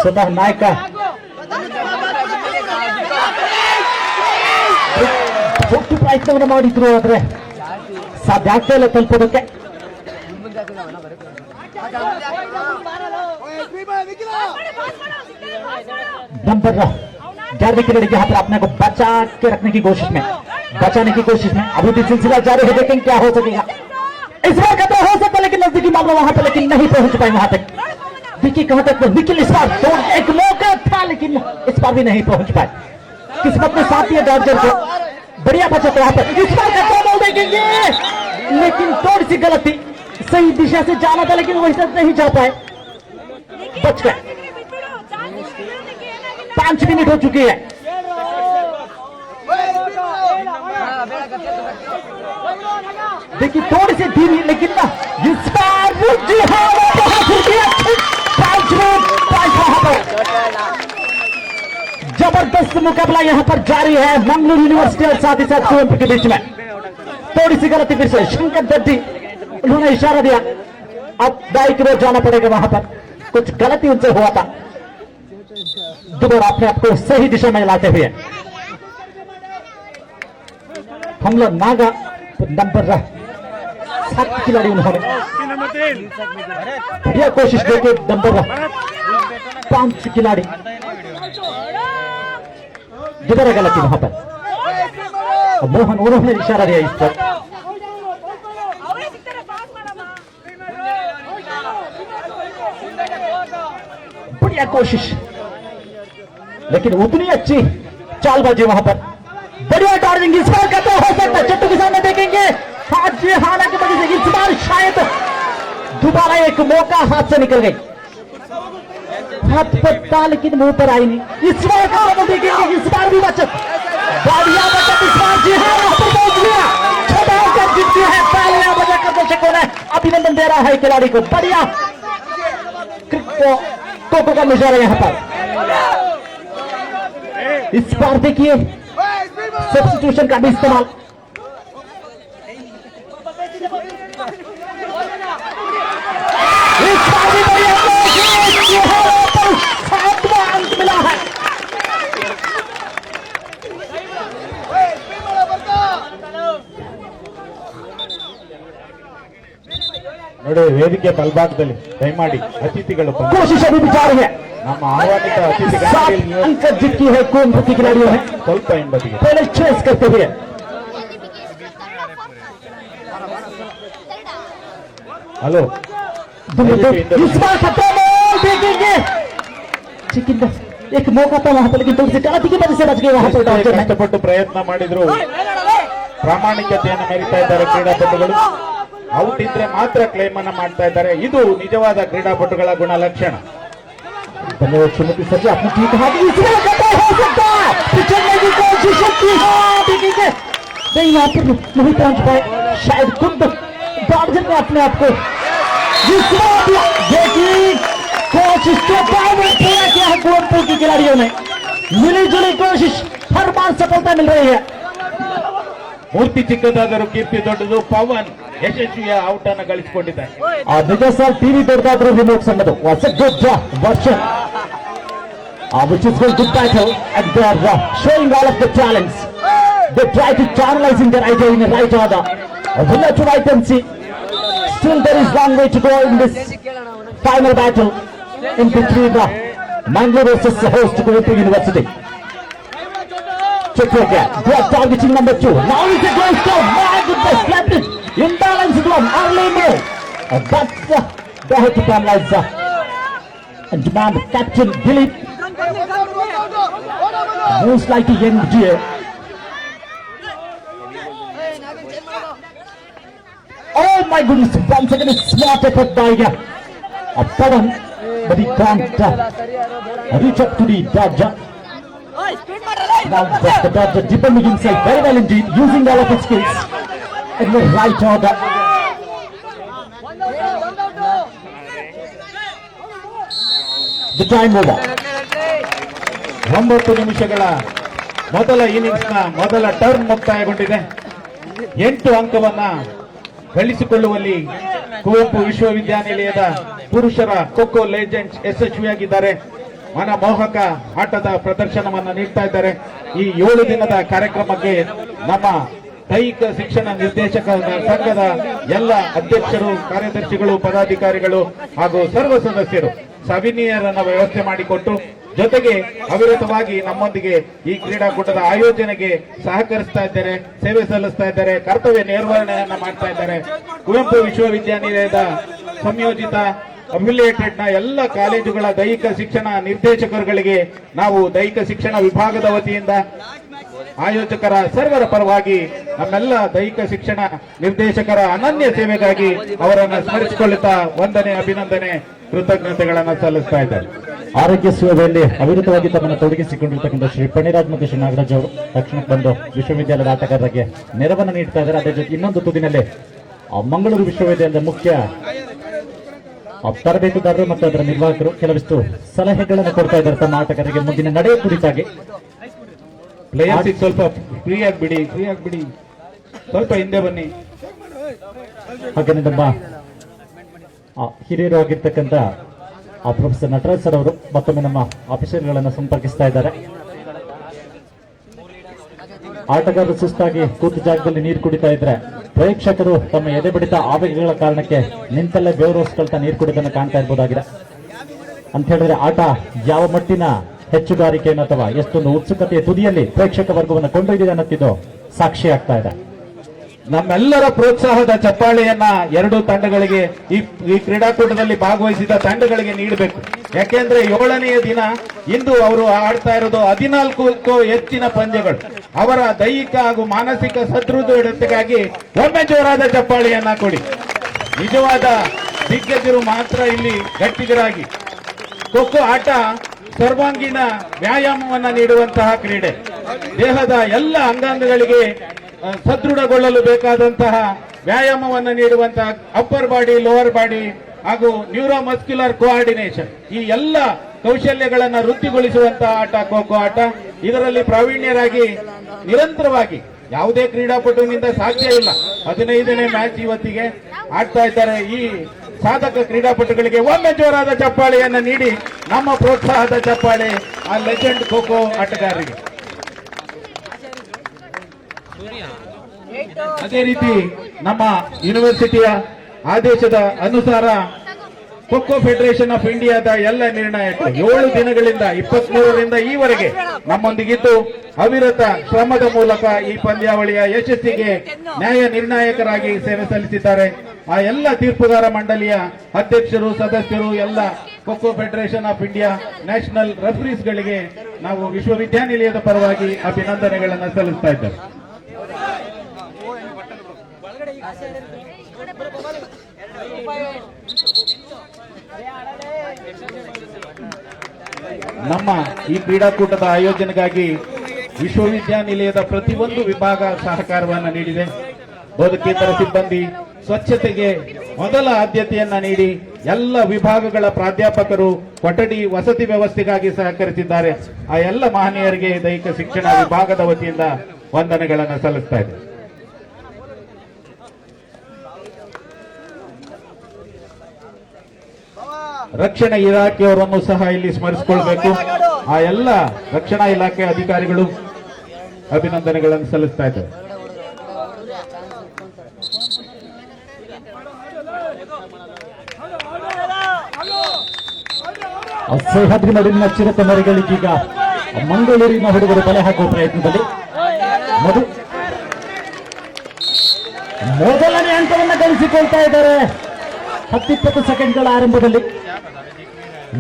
ಸ್ವತಃ ನಾಯಕ ಒಟ್ಟು ಪ್ರಯತ್ನವನ್ನು ಮಾಡಿದ್ರು, ಆದ್ರೆ ಸಾಧ್ಯ ಆಗ್ತಾ ಇಲ್ಲ ತಲುಪೋದಕ್ಕೆ. नंबर 11 के लड़के यहाँ पर अपने को बचा के रखने की कोशिश में, बचाने की कोशिश में अभी भी सिलसिला जारी है. देखेंगे क्या हो सकेगा. इस बार खतरा हो सकता है, लेकिन नजदीकी मामला वहां पर, लेकिन नहीं पहुंच पाए वहां तक. देखिए कहां तक निखिल इस बार तो एक मौका था, लेकिन इस बार भी नहीं पहुंच पाए. किस्मत ने साथ दिया डॉर्जर को. बढ़िया बचा वहां पर. इस बार खतरा बोल देखेंगे, लेकिन थोड़ी सी गलती. सही दिशा से जाना था, लेकिन वही तक नहीं जा पाए. बच गए. 5 मिनट हो चुकी है. देखिए थोड़ी सी धीमी, लेकिन ना इस बार जी हाँ 5 मिनट वहां पर. जबरदस्त मुकाबला यहां पर जारी है मंगलूर यूनिवर्सिटी और साथ ही साथ कुएंपू के बीच में. थोड़ी सी गलती फिर से शंकर दत्ती, उन्होंने इशारा दिया अब दाई की ओर जाना पड़ेगा. वहां पर कुछ गलती उनसे हुआ था. दोबारा अपने आप को सही दिशा में लाते हुए हमला नागा नंबर 7 खिलाड़ी उन्होंने बढ़िया कोशिश करके नंबर 5 खिलाड़ी दोबारा गलती वहां पर. मोहन उन्होंने इशारा दिया इस पर. बढ़िया कोशिश, लेकिन उतनी अच्छी चालबाजी वहां पर. बढ़िया टार्गेटिंग इस बार का तो हो सकता है. चट्टू के सामने देखेंगे हाथ से हाना की वजह से इस बार शायद दोबारा एक मौका हाथ से निकल गई. हाथ पर था लेकिन मुंह पर आई नहीं. इस बार का तो देखेंगे, इस बार भी बचत. बढ़िया बचत इस बार. जी हाँ वहां पर पहुंच गया. छोटा होकर जीतती है. तालियां बजाकर दर्शकों ने अभिनंदन दे रहा है खिलाड़ी को. बढ़िया कोको का नजारा यहां पर. इस बार देखिए सब्स्टिट्यूशन का भी इस्तेमाल। इस बार भी बढ़िया पर 7वां अंक मिला है। ನೋಡಿ ವೇದಿಕೆ ಬಲಭಾಗದಲ್ಲಿ ದಯಮಾಡಿ ಅತಿಥಿಗಳು ಬಂದು कोशिश अभी भी जारी है। ನಮ್ಮ ಆಹ್ವಾನಿತ 7 ಅತಿಥಿಗಳು अंक जीत की है कुंभ की खिलाड़ियों ने ಸ್ವಲ್ಪ ಹಿಂಬದಿಗೆ पहले चेस करते हुए। ಹಲೋ इस बार खतरा में देखेंगे चिकन का एक मौका था वहां पर, लेकिन थोड़ी सी गलती की वजह से बच गए वहां पर डॉक्टर ने। ಕಷ್ಟಪಟ್ಟು ಪ್ರಯತ್ನ ಮಾಡಿದ್ರು ಪ್ರಾಮಾಣಿಕತೆಯನ್ನು ಮೆರಿತಾ ಇದ್ದಾರೆ ಕ್ರೀಡಾಪಟುಗಳು. ಔಟ್ ಇದ್ರೆ ಮಾತ್ರ ಕ್ಲೇಮ್ ಅನ್ನ ಮಾಡ್ತಾ ಇದ್ದಾರೆ. ಇದು ನಿಜವಾದ ಕ್ರೀಡಾಪಟುಗಳ ಗುಣಲಕ್ಷಣ. धन्यवाद श्रीमती सर जी, आपने ठीक कहा कि इसमें खतरा हो सकता है। पिछड़ने की कोशिश की, हाँ देखेंगे नहीं वहां पर नहीं पहुंच पाए, शायद खुद डॉक्टर ने अपने आप को देखिए कोशिश तो पूरा किया है गोरखपुर की खिलाड़ियों ने। मिली जुली कोशिश, हर बार सफलता मिल रही है। ಮೂರ್ತಿ ಚಿಕ್ಕದಾದರೂ ಕೀರ್ತಿ ದೊಡ್ಡದು. ಪವನ್ ಯಶಸ್ವಿಯ ಔಟ್ ಅನ್ನು ಗಳಿಸಿಕೊಂಡಿದ್ದಾರೆ. ನಿಜ ಸರ್, ಟಿವಿ ದೊಡ್ಡದಾದ್ರೂ ರಿಮೋಟ್ ಸಣ್ಣದು. Was A good version which is going good battle, and they are showing all of the talents. They try to channelizing their idea in the right order. We'll have to wait and see. Still there is long way to go in this final battle in between Mangalore versus the host Govinda University. Check again. They are targeting number 2. Now it's a goal stop. My goodness, slapped it. Imbalanced one. Early move. That's they have to channelize and demand Captain Dilip. Moves like a young deer. Oh my goodness, once again a smart effort by Pavan, but he can't reach up to the dodger. Now the dodger defending himself very well indeed, using all of his skills in the right order. The time over. 9 ನಿಮಿಷಗಳ ಮೊದಲ innings ನ ಮೊದಲ turn ಮುಕ್ತಾಯಗೊಂಡಿದೆ. 8 ಅಂಕವನ್ನ ಗಳಿಸಿಕೊಳ್ಳುವಲ್ಲಿ Kuvempu ವಿಶ್ವವಿದ್ಯಾನಿಲಯದ ಪುರುಷರ kho kho legends ಯಶಸ್ವಿಯಾಗಿದ್ದಾರೆ. ಮನಮೋಹಕ ಆಟದ ಪ್ರದರ್ಶನವನ್ನ ನೀಡ್ತಾ ಇದ್ದಾರೆ. ಈ 7 ದಿನದ ಕಾರ್ಯಕ್ರಮಕ್ಕೆ ನಮ್ಮ ದೈಹಿಕ ಶಿಕ್ಷಣ ನಿರ್ದೇಶಕ ಸಂಘದ ಎಲ್ಲ ಅಧ್ಯಕ್ಷರು, ಕಾರ್ಯದರ್ಶಿಗಳು, ಪದಾಧಿಕಾರಿಗಳು ಹಾಗೂ ಸರ್ವ ಸದಸ್ಯರು ಸವಿನೀಯರನ್ನ ವ್ಯವಸ್ಥೆ ಮಾಡಿಕೊಟ್ಟು ಜೊತೆಗೆ ಅವಿರತವಾಗಿ ನಮ್ಮೊಂದಿಗೆ ಈ ಕ್ರೀಡಾಕೂಟದ ಆಯೋಜನೆಗೆ ಸಹಕರಿಸ್ತಾ ಇದ್ದಾರೆ, ಸೇವೆ ಸಲ್ಲಿಸ್ತಾ ಇದ್ದಾರೆ, ಕರ್ತವ್ಯ ನಿರ್ವಹಣೆಯನ್ನ ಮಾಡ್ತಾ ಇದ್ದಾರೆ. ಕುವೆಂಪು ವಿಶ್ವವಿದ್ಯಾನಿಲಯದ ಸಂಯೋಜಿತ ಅಫಿಲಿಯೇಟೆಡ್ ನ ಎಲ್ಲ ಕಾಲೇಜುಗಳ ದೈಹಿಕ ಶಿಕ್ಷಣ ನಿರ್ದೇಶಕರುಗಳಿಗೆ ನಾವು ದೈಹಿಕ ಶಿಕ್ಷಣ ವಿಭಾಗದ ವತಿಯಿಂದ ಆಯೋಜಕರ ಸರ್ವರ ಪರವಾಗಿ ನಮ್ಮೆಲ್ಲ ದೈಹಿಕ ಶಿಕ್ಷಣ ನಿರ್ದೇಶಕರ ಅನನ್ಯ ಸೇವೆಗಾಗಿ ಅವರನ್ನು ಸ್ಮರಿಸಿಕೊಳ್ಳುತ್ತಾ ವಂದನೆ, ಅಭಿನಂದನೆ, ಕೃತಜ್ಞತೆಗಳನ್ನು ಸಲ್ಲಿಸ್ತಾ ಇದ್ದಾರೆ. ಆರೋಗ್ಯ ಸೇವೆಯಲ್ಲಿ ಅವಿರತವಾಗಿ ತಮ್ಮನ್ನು ತೊಡಗಿಸಿಕೊಂಡಿರ್ತಕ್ಕಂಥ ಶ್ರೀ ಪಣಿರಾಜ್ ಮತ್ತು ಶ್ರೀ ನಾಗರಾಜ್ ಅವರು ತಕ್ಷಣಕ್ಕೆ ಬಂದು ವಿಶ್ವವಿದ್ಯಾಲಯದ ಆಟಗಾರರಿಗೆ ನೆರವನ್ನು ನೀಡ್ತಾ ಇದ್ದಾರೆ. ಅದೇ ಜೊತೆ ಇನ್ನೊಂದು ತುದಿನಲ್ಲಿ ಮಂಗಳೂರು ವಿಶ್ವವಿದ್ಯಾಲಯದ ಮುಖ್ಯ ತರಬೇತುದಾರರು ಮತ್ತು ಅದರ ನಿರ್ವಾಹಕರು ಕೆಲವಿಷ್ಟು ಸಲಹೆಗಳನ್ನು ಕೊಡ್ತಾ ಇದ್ದಾರೆ ತಮ್ಮ ಆಟಗಾರರಿಗೆ ಮುಂದಿನ ನಡೆಯ ಕುರಿತಾಗಿ. ಪ್ಲೇಯರ್ಸ್ ಸ್ವಲ್ಪ ಫ್ರೀ ಆಗಿಬಿಡಿ, ಸ್ವಲ್ಪ ಹಿಂದೆ ಬನ್ನಿ. ಹಾಗೆ ನಮ್ಮ ಹಿರಿಯರು ಆಗಿರ್ತಕ್ಕಂಥ ಪ್ರೊಫೆಸರ್ ನಟರಾಜ್ ಸರ್ ಅವರು ಮತ್ತೊಮ್ಮೆ ನಮ್ಮ ಆಫೀಸರ್ಗಳನ್ನು ಸಂಪರ್ಕಿಸ್ತಾ ಇದ್ದಾರೆ. ಆಟಗಾರರು ಸುಸ್ತಾಗಿ ಕೂತು ಜಾಗದಲ್ಲಿ ನೀರು ಕುಡಿತಾ ಇದ್ರೆ ಪ್ರೇಕ್ಷಕರು ತಮ್ಮ ಎದೆ ಬಡಿತ ಆವೇಗಗಳ ಕಾರಣಕ್ಕೆ ನಿಂತಲ್ಲೇ ಬೆವರೋಸ್ಕೊಳ್ತಾ ನೀರು ಕುಡಿದನ್ನು ಕಾಣ್ತಾ ಇರಬಹುದಾಗಿದೆ. ಅಂತ ಹೇಳಿದ್ರೆ ಆಟ ಯಾವ ಮಟ್ಟಿನ ಹೆಚ್ಚುಗಾರಿಕೆಯನ್ನು ಅಥವಾ ಎಷ್ಟೊಂದು ಉತ್ಸುಕತೆಯ ತುದಿಯಲ್ಲಿ ಪ್ರೇಕ್ಷಕ ವರ್ಗವನ್ನು ಕೊಂಡೊಯ್ದಿದೆ ಅನ್ನೋದು ಸಾಕ್ಷಿ ಆಗ್ತಾ ಇದೆ. ನಮ್ಮೆಲ್ಲರ ಪ್ರೋತ್ಸಾಹದ ಚಪ್ಪಾಳೆಯನ್ನ ಎರಡೂ ತಂಡಗಳಿಗೆ, ಈ ಕ್ರೀಡಾಕೂಟದಲ್ಲಿ ಭಾಗವಹಿಸಿದ ತಂಡಗಳಿಗೆ ನೀಡಬೇಕು. ಯಾಕೆಂದ್ರೆ 7ನೆಯ ದಿನ ಇಂದು ಅವರು ಆಡ್ತಾ ಇರೋದು 14ಕ್ಕೂ ಹೆಚ್ಚಿನ ಪಂದ್ಯಗಳು. ಅವರ ದೈಹಿಕ ಹಾಗೂ ಮಾನಸಿಕ ಸದೃಢತೆಗಾಗಿ ಒಮ್ಮೆ ಜೋರಾದ ಚಪ್ಪಾಳೆಯನ್ನ ಕೊಡಿ. ನಿಜವಾದ ದಿಗ್ಗಜರು ಮಾತ್ರ ಇಲ್ಲಿ ಗಟ್ಟಿಗರಾಗಿ. ಖೋಖೋ ಆಟ ಸರ್ವಾಂಗೀಣ ವ್ಯಾಯಾಮವನ್ನ ನೀಡುವಂತಹ ಕ್ರೀಡೆ. ದೇಹದ ಎಲ್ಲ ಅಂಗಾಂಗಗಳಿಗೆ ಸದೃಢಗೊಳ್ಳಲು ಬೇಕಾದಂತಹ ವ್ಯಾಯಾಮವನ್ನು ನೀಡುವಂತಹ ಅಪ್ಪರ್ ಬಾಡಿ, ಲೋವರ್ ಬಾಡಿ ಹಾಗೂ ನ್ಯೂರೋಮಸ್ಕ್ಯುಲರ್ ಕೋಆರ್ಡಿನೇಷನ್, ಈ ಎಲ್ಲ ಕೌಶಲ್ಯಗಳನ್ನು ವೃದ್ಧಿಗೊಳಿಸುವಂತಹ ಆಟ ಖೋಖೋ ಆಟ. ಇದರಲ್ಲಿ ಪ್ರಾವೀಣ್ಯರಾಗಿ ನಿರಂತರವಾಗಿ ಯಾವುದೇ ಕ್ರೀಡಾಪಟುವಿನಿಂದ ಸಾಧ್ಯ ಇಲ್ಲ 15ನೇ ಮ್ಯಾಚ್ ಇವತ್ತಿಗೆ ಆಡ್ತಾ ಇದ್ದಾರೆ. ಈ ಸಾಧಕ ಕ್ರೀಡಾಪಟುಗಳಿಗೆ ಒಮ್ಮೆ ಜೋರಾದ ಚಪ್ಪಾಳೆಯನ್ನು ನೀಡಿ ನಮ್ಮ ಪ್ರೋತ್ಸಾಹದ ಚಪ್ಪಾಳೆ ಆ ಲೆಜೆಂಡ್ ಖೋ ಖೋ ಆಟಗಾರರಿಗೆ. ಅದೇ ರೀತಿ ನಮ್ಮ ಯೂನಿವರ್ಸಿಟಿಯ ಆದೇಶದ ಅನುಸಾರ ಖೋ ಖೋ ಫೆಡರೇಷನ್ ಆಫ್ ಇಂಡಿಯಾದ ಎಲ್ಲ ನಿರ್ಣಾಯಕರು 7 ದಿನಗಳಿಂದ 23ರಿಂದ ಈವರೆಗೆ ನಮ್ಮೊಂದಿಗಿದ್ದು ಅವಿರತ ಶ್ರಮದ ಮೂಲಕ ಈ ಪಂದ್ಯಾವಳಿಯ ಯಶಸ್ಸಿಗೆ ನ್ಯಾಯ ನಿರ್ಣಾಯಕರಾಗಿ ಸೇವೆ ಸಲ್ಲಿಸಿದ್ದಾರೆ. ಆ ಎಲ್ಲ ತೀರ್ಪುಗಾರ ಮಂಡಳಿಯ ಅಧ್ಯಕ್ಷರು, ಸದಸ್ಯರು, ಎಲ್ಲ kho kho federation of India national ರೆಫರೀಸ್ಗಳಿಗೆ ನಾವು ವಿಶ್ವವಿದ್ಯಾನಿಲಯದ ಪರವಾಗಿ ಅಭಿನಂದನೆಗಳನ್ನು ಸಲ್ಲಿಸ್ತಾ ಇದ್ದೇವೆ. ನಮ್ಮ ಈ ಕ್ರೀಡಾಕೂಟದ ಆಯೋಜನೆಗಾಗಿ ವಿಶ್ವವಿದ್ಯಾನಿಲಯದ ಪ್ರತಿಯೊಂದು ವಿಭಾಗ ಸಹಕಾರವನ್ನು ನೀಡಿದೆ. ಬೋಧಕೇತರ ಸಿಬ್ಬಂದಿ ಸ್ವಚ್ಛತೆಗೆ ಮೊದಲ ಆದ್ಯತೆಯನ್ನ ನೀಡಿ ಎಲ್ಲ ವಿಭಾಗಗಳ ಪ್ರಾಧ್ಯಾಪಕರು ಕೊಠಡಿ ವಸತಿ ವ್ಯವಸ್ಥೆಗಾಗಿ ಸಹಕರಿಸಿದ್ದಾರೆ. ಆ ಎಲ್ಲ ಮಹನೀಯರಿಗೆ ದೈಹಿಕ ಶಿಕ್ಷಣ ವಿಭಾಗದ ವತಿಯಿಂದ ವಂದನೆಗಳನ್ನು ಸಲ್ಲಿಸ್ತಾ ಇದೆ. ರಕ್ಷಣಾ ಇಲಾಖೆಯವರನ್ನು ಸಹ ಇಲ್ಲಿ ಸ್ಮರಿಸಿಕೊಳ್ಬೇಕು. ಆ ಎಲ್ಲ ರಕ್ಷಣಾ ಇಲಾಖೆ ಅಧಿಕಾರಿಗಳು ಅಭಿನಂದನೆಗಳನ್ನು ಸಲ್ಲಿಸ್ತಾ ಇದ್ದಾರೆ. ಸಹ್ಯಾದ್ರಿ ನಡುವಿನ ಚಿರತಮರಿಗಳಿಗೀಗ ಮಂಗಳೂರಿನ ಹುಡುಗರು ತಲೆ ಹಾಕುವ ಪ್ರಯತ್ನದಲ್ಲಿ ಮೊದಲನೇ ಅಂಕವನ್ನು ಗಳಿಸಿಕೊಳ್ತಾ ಇದ್ದಾರೆ. 10-20 ಸೆಕೆಂಡ್ಗಳ ಆರಂಭದಲ್ಲಿ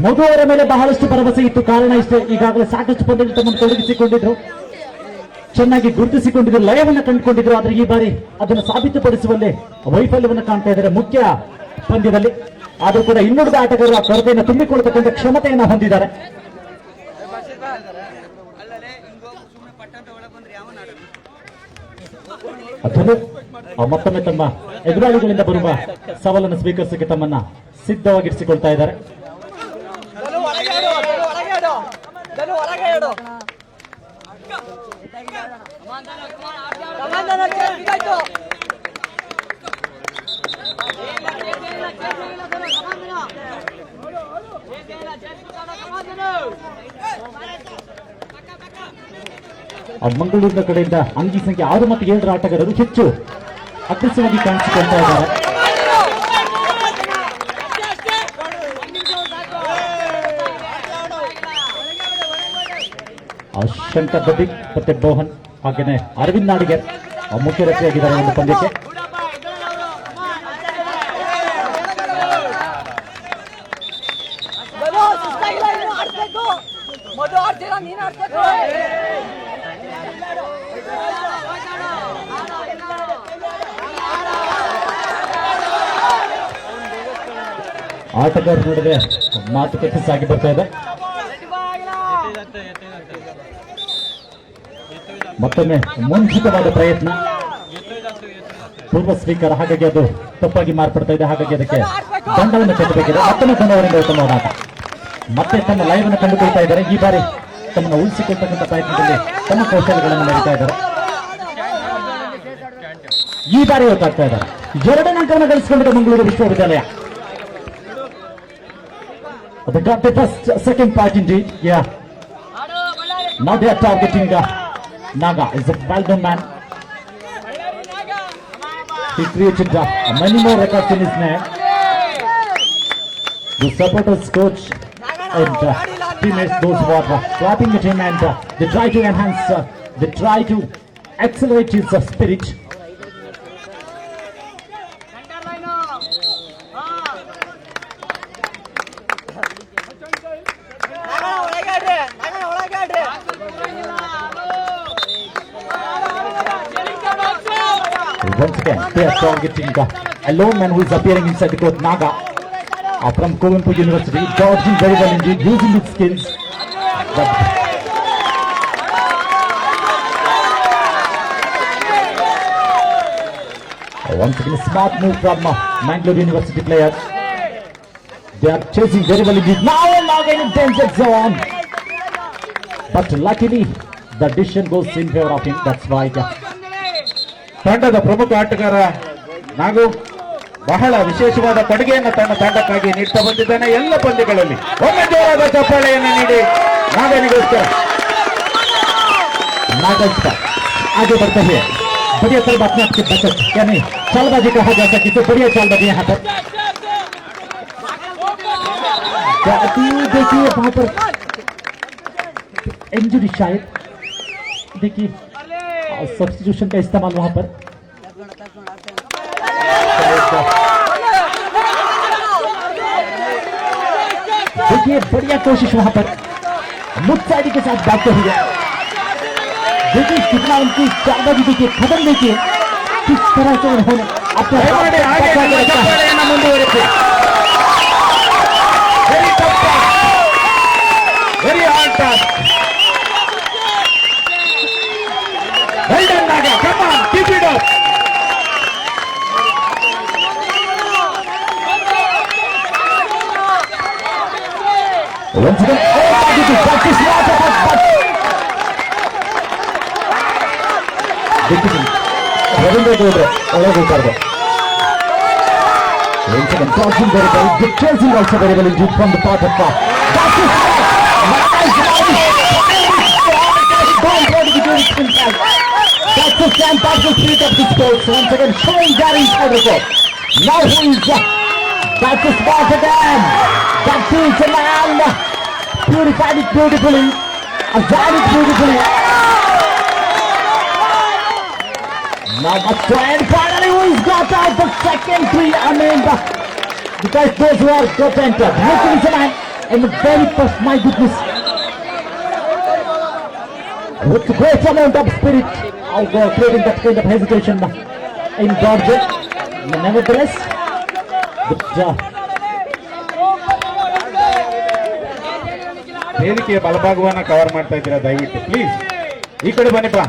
ಮಧು ಅವರ ಮೇಲೆ ಬಹಳಷ್ಟು ಭರವಸೆ ಇತ್ತು. ಕಾರಣ ಇಷ್ಟೇ, ಈಗಾಗಲೇ ಸಾಕಷ್ಟು ಪಂದ್ಯದಲ್ಲಿ ತಮ್ಮನ್ನು ತೊಡಗಿಸಿಕೊಂಡಿದ್ರು, ಚೆನ್ನಾಗಿ ಗುರುತಿಸಿಕೊಂಡಿದ್ರು, ಲಯವನ್ನು ಕಂಡುಕೊಂಡಿದ್ರು. ಆದರೆ ಈ ಬಾರಿ ಅದನ್ನು ಸಾಬೀತುಪಡಿಸುವಲ್ಲಿ ವೈಫಲ್ಯವನ್ನು ಕಾಣ್ತಾ ಇದ್ದಾರೆ ಮುಖ್ಯ ಪಂದ್ಯದಲ್ಲಿ. ಆದರೂ ಕೂಡ ಇನ್ನುಳಿದ ಆಟಗಾರರ ಕೊರತೆಯನ್ನು ತುಂಬಿಕೊಳ್ಳತಕ್ಕಂಥ ಕ್ಷಮತೆಯನ್ನು ಹೊಂದಿದ್ದಾರೆ. ಅದನ್ನು ಮತ್ತೊಮ್ಮೆ ತಮ್ಮ ಎದುರಾಳಿಗಳಿಂದ ಬರುವ ಸವಾಲನ್ನು ಸ್ವೀಕರಿಸಕ್ಕೆ ತಮ್ಮನ್ನ ಸಿದ್ಧವಾಗಿರಿಸಿಕೊಳ್ತಾ ಇದ್ದಾರೆ. ಮಂಗಳೂರಿನ ಕಡೆಯಿಂದ ಅಂಗಿ ಸಂಖ್ಯೆ 6 ಮತ್ತು 7 ಆಟಗಾರರು ಹೆಚ್ಚು ಅಗ್ರೆಸಿವ್ ಕಾಣಿಸಿಕೊಳ್ತಾ ಇದ್ದಾರೆ. ಶಂಕರ್ ದಬ್ಬಿ ಮತ್ತೆ ಮೋಹನ್ ಹಾಗೇನೆ ಅರವಿಂದ್ ನಾಡಿಗರ್ ಮುಖ್ಯ ರಚೆಯಾಗಿದ್ದಾರೆ ಒಂದು ಪಂದ್ಯಕ್ಕೆ. ಆಟಗಾರರ ನಡುವೆ ಮಾತುಕತೆ ಸಾಗಿ ಬರ್ತಾ ಇದೆ. ಮತ್ತೊಮ್ಮೆ ಮುಂಚಿತವಾದ ಪ್ರಯತ್ನ, ಪೂರ್ವ ಸ್ವೀಕಾರ, ಹಾಗಾಗಿ ಅದು ತಪ್ಪಾಗಿ ಮಾರ್ಪಡ್ತಾ ಇದೆ. ಹಾಗಾಗಿ ಅದಕ್ಕೆ ದಂಡವನ್ನು ಕಟ್ಟಬೇಕಿದೆ. ಮತ್ತೊಮ್ಮೆ ತಂಡವರಿಂದ ಉತ್ತಮವಾದ ಆಟ, ಮತ್ತೆ ತಮ್ಮ ಲಯವನ್ನು ಕಂಡುಕೊಳ್ತಾ ಇದ್ದಾರೆ. ಈ ಬಾರಿ ತಮ್ಮನ್ನು ಉಳಿಸಿಕೊಳ್ತಕ್ಕಂಥ ಪ್ರಯತ್ನದಲ್ಲಿ ತಮ್ಮ ಕೌಶಲ್ಯಗಳನ್ನು ಮೆರೀತಾ ಇದ್ದಾರೆ. ಈ ಬಾರಿ ಗೊತ್ತಾಗ್ತಾ ಇದ್ದಾರೆ. 2 ಅಂಕವನ್ನು ಗಳಿಸಿಕೊಂಡಿದ್ದ ಮಂಗಳೂರು ವಿಶ್ವವಿದ್ಯಾಲಯ. They got the first, second part indeed. Yeah. Now they are targeting Naga. Is a well-known man. He created many more records in his name. The supporters, coach, and teammates, those who are clapping at him, and they try to enhance, they try to accelerate his spirit. Once again, they are targeting a lone man who is appearing inside the court, Naga, from Kovempu University, dodging very well indeed, using his skills. But once again, a smart move from Mangalore University players. They are chasing very well indeed. Now Naga in danger zone. but luckily the decision goes in favor of him. That's why. ತಂಡದ ಪ್ರಮುಖ ಆಟಗಾರ ನಾಗು ಬಹಳ ವಿಶೇಷವಾದ ಕೊಡುಗೆಯನ್ನು ತನ್ನ ತಂಡಕ್ಕಾಗಿ ನೀಡ್ತಾ ಬಂದಿದ್ದಾನೆ ಎಲ್ಲ ಪಂದ್ಯಗಳಲ್ಲಿ. ಒಮ್ಮೆ ಜೋರಾದ ಚಪ್ಪಾಳೆಯನ್ನು ನೀಡಿ ನಾಗನಿಗೋಸ್ಕರ. आगे बढ़ते हुए बढ़िया तरफ अपने आपकी बचत यानी चालबाजी कहा जा सकती तो बढ़िया चालबाजी यहाँ पर. देखिए वहां पर इंजरी शायद, देखिए सब्स्टिट्यूशन का इस्तेमाल वहां पर. देखिए बढ़िया कोशिश वहां पर मुस्तैदी के साथ भागते हुए. देखिए कितना उनकी चालबाजी, देखिए खत्म, देखिए किस तरह से उन्होंने अपने ಚಪ್ಪಾಳೆಯನ್ನು ಮುಂದುವರಿಸಿ. Very tough very hard task. Well done Naga, come on keep it up. once again practice lot of but देखिए रविंद्र गौड़ अलग ऊपर है. once again crossing very well, the chasing also very well indeed from the part of that's the fantastic spirit of the sports. Once again showing Gary Federico. Now who is that's the spot again. That is a man purified it beautifully, applied it beautifully. Now must try and finally who has got out the second three. I mean because those who are got entered. Listen is a man in the very first, my goodness, with great amount of spirit of creating that kind of hesitation in Georgia. Nevertheless, but ವೇದಿಕೆಯ ಬಲಭಾಗವನ್ನ cover ಮಾಡ್ತಾ ಇದ್ದೀರಾ ದಯವಿಟ್ಟು please ಈ ಕಡೆ ಬನ್ನಿಪ್ಪ.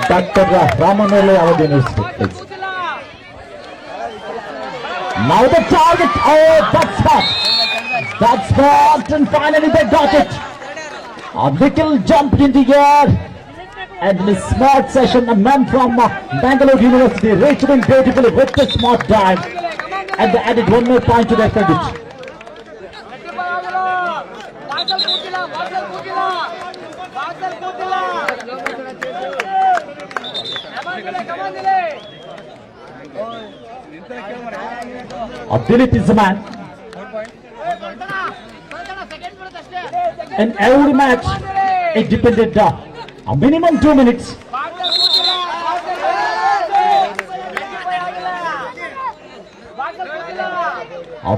Dr. Ramanole Award University, please. Now the target, oh that's hot, and finally they got it. A little jump in the air, and in a smart session, a man from Bangalore University reached in beautifully with the smart dive, and they added one more point to their credit. Dilip is the man. In every match, it depended a minimum 2 minutes.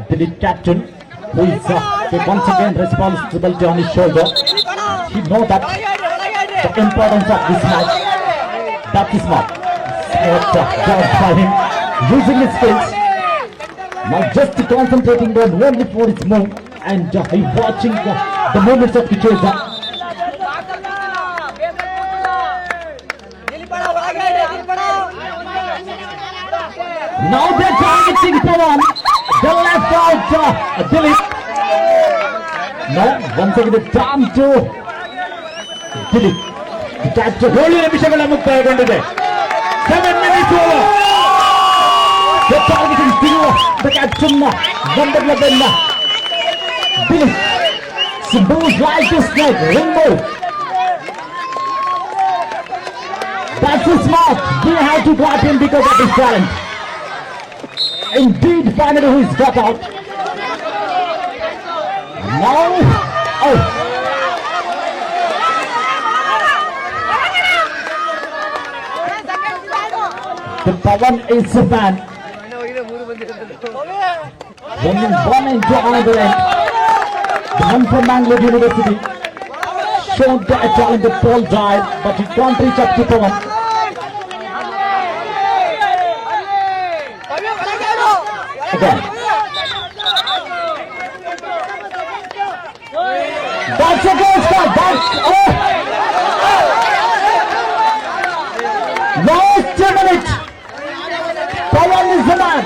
Dilip captain, who is once again responsibility on his shoulder. He knows that the importance of this match. That is not job by him, using his skills. Now just concentrating on only for his move and watching the movements of Kicheza. Now they're targeting Pawan. The left out Dilip. Now once again the time to Dilip. That's a 7 ನಿಮಿಷಗಳ ಮುಕ್ತಾಯಗೊಂಡಿದೆ. 7 minutes over. the targeting still the captain Vanderlabella. Dilip moves like this like rainbow. That's a smart. We have to grab him because of his talent. Indeed, finally who is got out. Now, oh. The Pawan is the man. Running one into another end. The man from Bangalore University showed the talented ball drive, but he can't reach up to Pawan. Again. That's a good shot. That's last 2 minutes. Pawan is the man.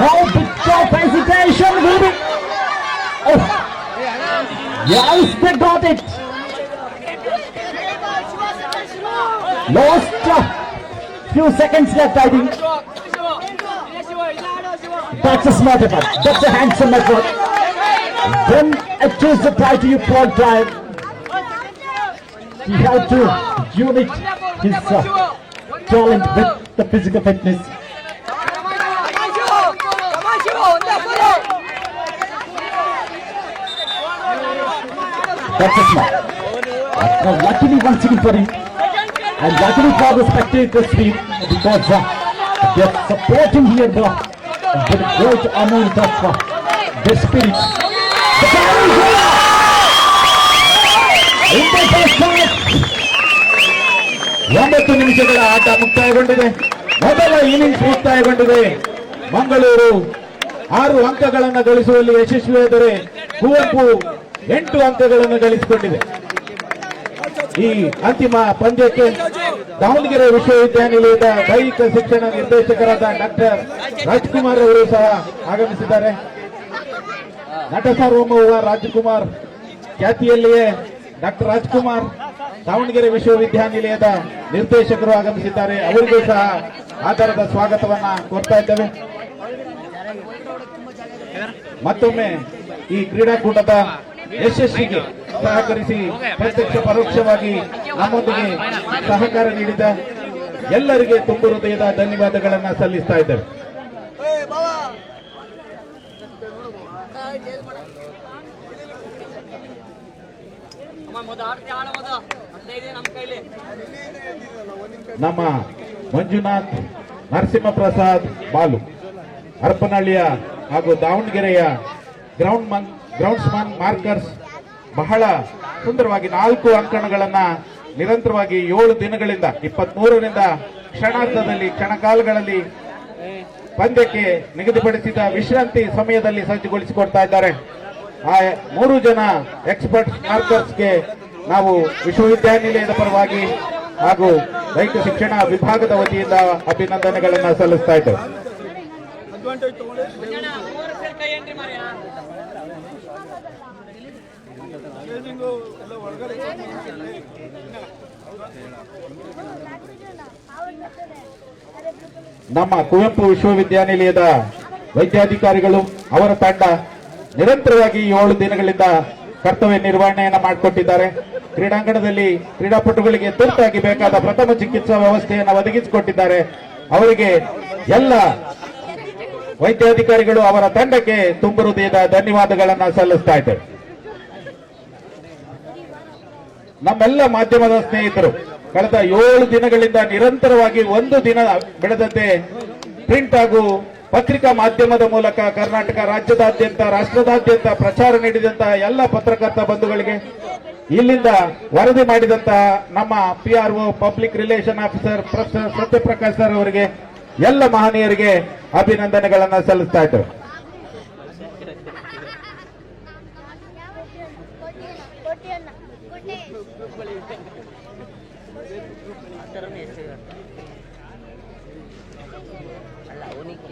No bit of hesitation will be. Oh. Yes, they got it. Lost few seconds left, I think. That's a smart effort. That's a handsome effort. When it is the try to fall drive, he had to unite his talent with the physical fitness. That's a smart. Now, luckily once again for him, and luckily for the spectators' team, because they are supporting here with a great amount of their spirit. The final goal! In the first half, 9 ನಿಮಿಷಗಳ ಆಟ ಮುಕ್ತಾಯಗೊಂಡಿದೆ. ಮೊದಲ innings ಮುಕ್ತಾಯಗೊಂಡಿದೆ. Mangaluru 6 ಅಂಕಗಳನ್ನು ಗಳಿಸುವಲ್ಲಿ ಯಶಸ್ವಿಯಾದರೆ ಕುವೆಂಪು 8 ಅಂಕಗಳನ್ನು ಗಳಿಸಿಕೊಂಡಿದೆ. ಈ ಅಂತಿಮ ಪಂದ್ಯಕ್ಕೆ ದಾವಣಗೆರೆ ವಿಶ್ವವಿದ್ಯಾನಿಲಯದ ದೈಹಿಕ ಶಿಕ್ಷಣ ನಿರ್ದೇಶಕರಾದ ಡಾಕ್ಟರ್ ರಾಜ್ಕುಮಾರ್ ಅವರು ಸಹ ಆಗಮಿಸಿದ್ದಾರೆ. ನಟ ಸಾರ್ವಭೌಮ ರಾಜ್ಕುಮಾರ್ ಖ್ಯಾತಿಯಲ್ಲಿಯೇ ಡಾಕ್ಟರ್ ರಾಜ್ಕುಮಾರ್ ದಾವಣಗೆರೆ ವಿಶ್ವವಿದ್ಯಾನಿಲಯದ ನಿರ್ದೇಶಕರು ಆಗಮಿಸಿದ್ದಾರೆ. ಅವರಿಗೂ ಸಹ ಆಧಾರದ ಸ್ವಾಗತವನ್ನ ಕೋರ್ತಾ ಇದ್ದೇವೆ. ಮತ್ತೊಮ್ಮೆ ಈ ಕ್ರೀಡಾಕೂಟದ ಯಶಸ್ವಿಗೆ ಸಹಕರಿಸಿ ಪ್ರತ್ಯಕ್ಷ ಪರೋಕ್ಷವಾಗಿ ನಮ್ಮೊಂದಿಗೆ ಸಹಕಾರ ನೀಡಿದ ಎಲ್ಲರಿಗೆ ತುಂಬು ಹೃದಯದ ಧನ್ಯವಾದಗಳನ್ನು ಸಲ್ಲಿಸ್ತಾ ಇದ್ದೇವೆ. ನಮ್ಮ ಮಂಜುನಾಥ್, ನರಸಿಂಹಪ್ರಸಾದ್ ಬಾಲು, ಹರಪನಹಳ್ಳಿಯ ಹಾಗೂ ದಾವಣಗೆರೆಯ ಗ್ರೌಂಡ್ಸ್ಮನ್ ಮಾರ್ಕರ್ಸ್ ಬಹಳ ಸುಂದರವಾಗಿ 4 ಅಂಕಣಗಳನ್ನ ನಿರಂತರವಾಗಿ 7 ದಿನಗಳಿಂದ 23ರಿಂದ ಕ್ಷಣಾರ್ಧದಲ್ಲಿ ಕ್ಷಣಕಾಲಗಳಲ್ಲಿ ಪಂದ್ಯಕ್ಕೆ ನಿಗದಿಪಡಿಸಿದ ವಿಶ್ರಾಂತಿ ಸಮಯದಲ್ಲಿ ಸಜ್ಜುಗೊಳಿಸಿಕೊಡ್ತಾ ಇದ್ದಾರೆ. ಆ 3 ಜನ ಎಕ್ಸ್ಪರ್ಟ್ ಮಾರ್ಕರ್ಸ್ಗೆ ನಾವು ವಿಶ್ವವಿದ್ಯಾನಿಲಯದ ಪರವಾಗಿ ಹಾಗೂ ದೈಹಿಕ ಶಿಕ್ಷಣ ವಿಭಾಗದ ವತಿಯಿಂದ ಅಭಿನಂದನೆಗಳನ್ನು ಸಲ್ಲಿಸ್ತಾ ಇದ್ದೇವೆ. ನಮ್ಮ ಕುವೆಂಪು ವಿಶ್ವವಿದ್ಯಾನಿಲಯದ ವೈದ್ಯಾಧಿಕಾರಿಗಳು ಅವರ ತಂಡ ನಿರಂತರವಾಗಿ 7 ದಿನಗಳಿಂದ ಕರ್ತವ್ಯ ನಿರ್ವಹಣೆಯನ್ನು ಮಾಡಿಕೊಟ್ಟಿದ್ದಾರೆ. ಕ್ರೀಡಾಂಗಣದಲ್ಲಿ ಕ್ರೀಡಾಪಟುಗಳಿಗೆ ತುರ್ತಾಗಿ ಬೇಕಾದ ಪ್ರಥಮ ಚಿಕಿತ್ಸಾ ವ್ಯವಸ್ಥೆಯನ್ನು ಒದಗಿಸಿಕೊಟ್ಟಿದ್ದಾರೆ. ಅವರಿಗೆ ಎಲ್ಲ ವೈದ್ಯಾಧಿಕಾರಿಗಳು ಅವರ ತಂಡಕ್ಕೆ ತುಂಬು ಹೃದಯದ ಧನ್ಯವಾದಗಳನ್ನು ಸಲ್ಲಿಸ್ತಾ ಇದ್ದೇವೆ. ನಮ್ಮೆಲ್ಲ ಮಾಧ್ಯಮದ ಸ್ನೇಹಿತರು ಕಳೆದ 7 ದಿನಗಳಿಂದ ನಿರಂತರವಾಗಿ 1 ದಿನ ಬಿಡದಂತೆ ಪ್ರಿಂಟ್ ಹಾಗೂ ಪತ್ರಿಕಾ ಮಾಧ್ಯಮದ ಮೂಲಕ ಕರ್ನಾಟಕ ರಾಜ್ಯದಾದ್ಯಂತ ರಾಷ್ಟ್ರದಾದ್ಯಂತ ಪ್ರಚಾರ ನೀಡಿದಂತಹ ಎಲ್ಲ ಪತ್ರಕರ್ತ ಬಂಧುಗಳಿಗೆ, ಇಲ್ಲಿಂದ ವರದಿ ಮಾಡಿದಂತಹ ನಮ್ಮ PRO public relation officer professor Satyaprakash sir ಅವರಿಗೆ, ಎಲ್ಲ ಮಹನೀಯರಿಗೆ ಅಭಿನಂದನೆಗಳನ್ನು ಸಲ್ಲಿಸ್ತಾ ಇದ್ದೇವೆ. ಅಲ್ಲ ಅವನಿಗೆ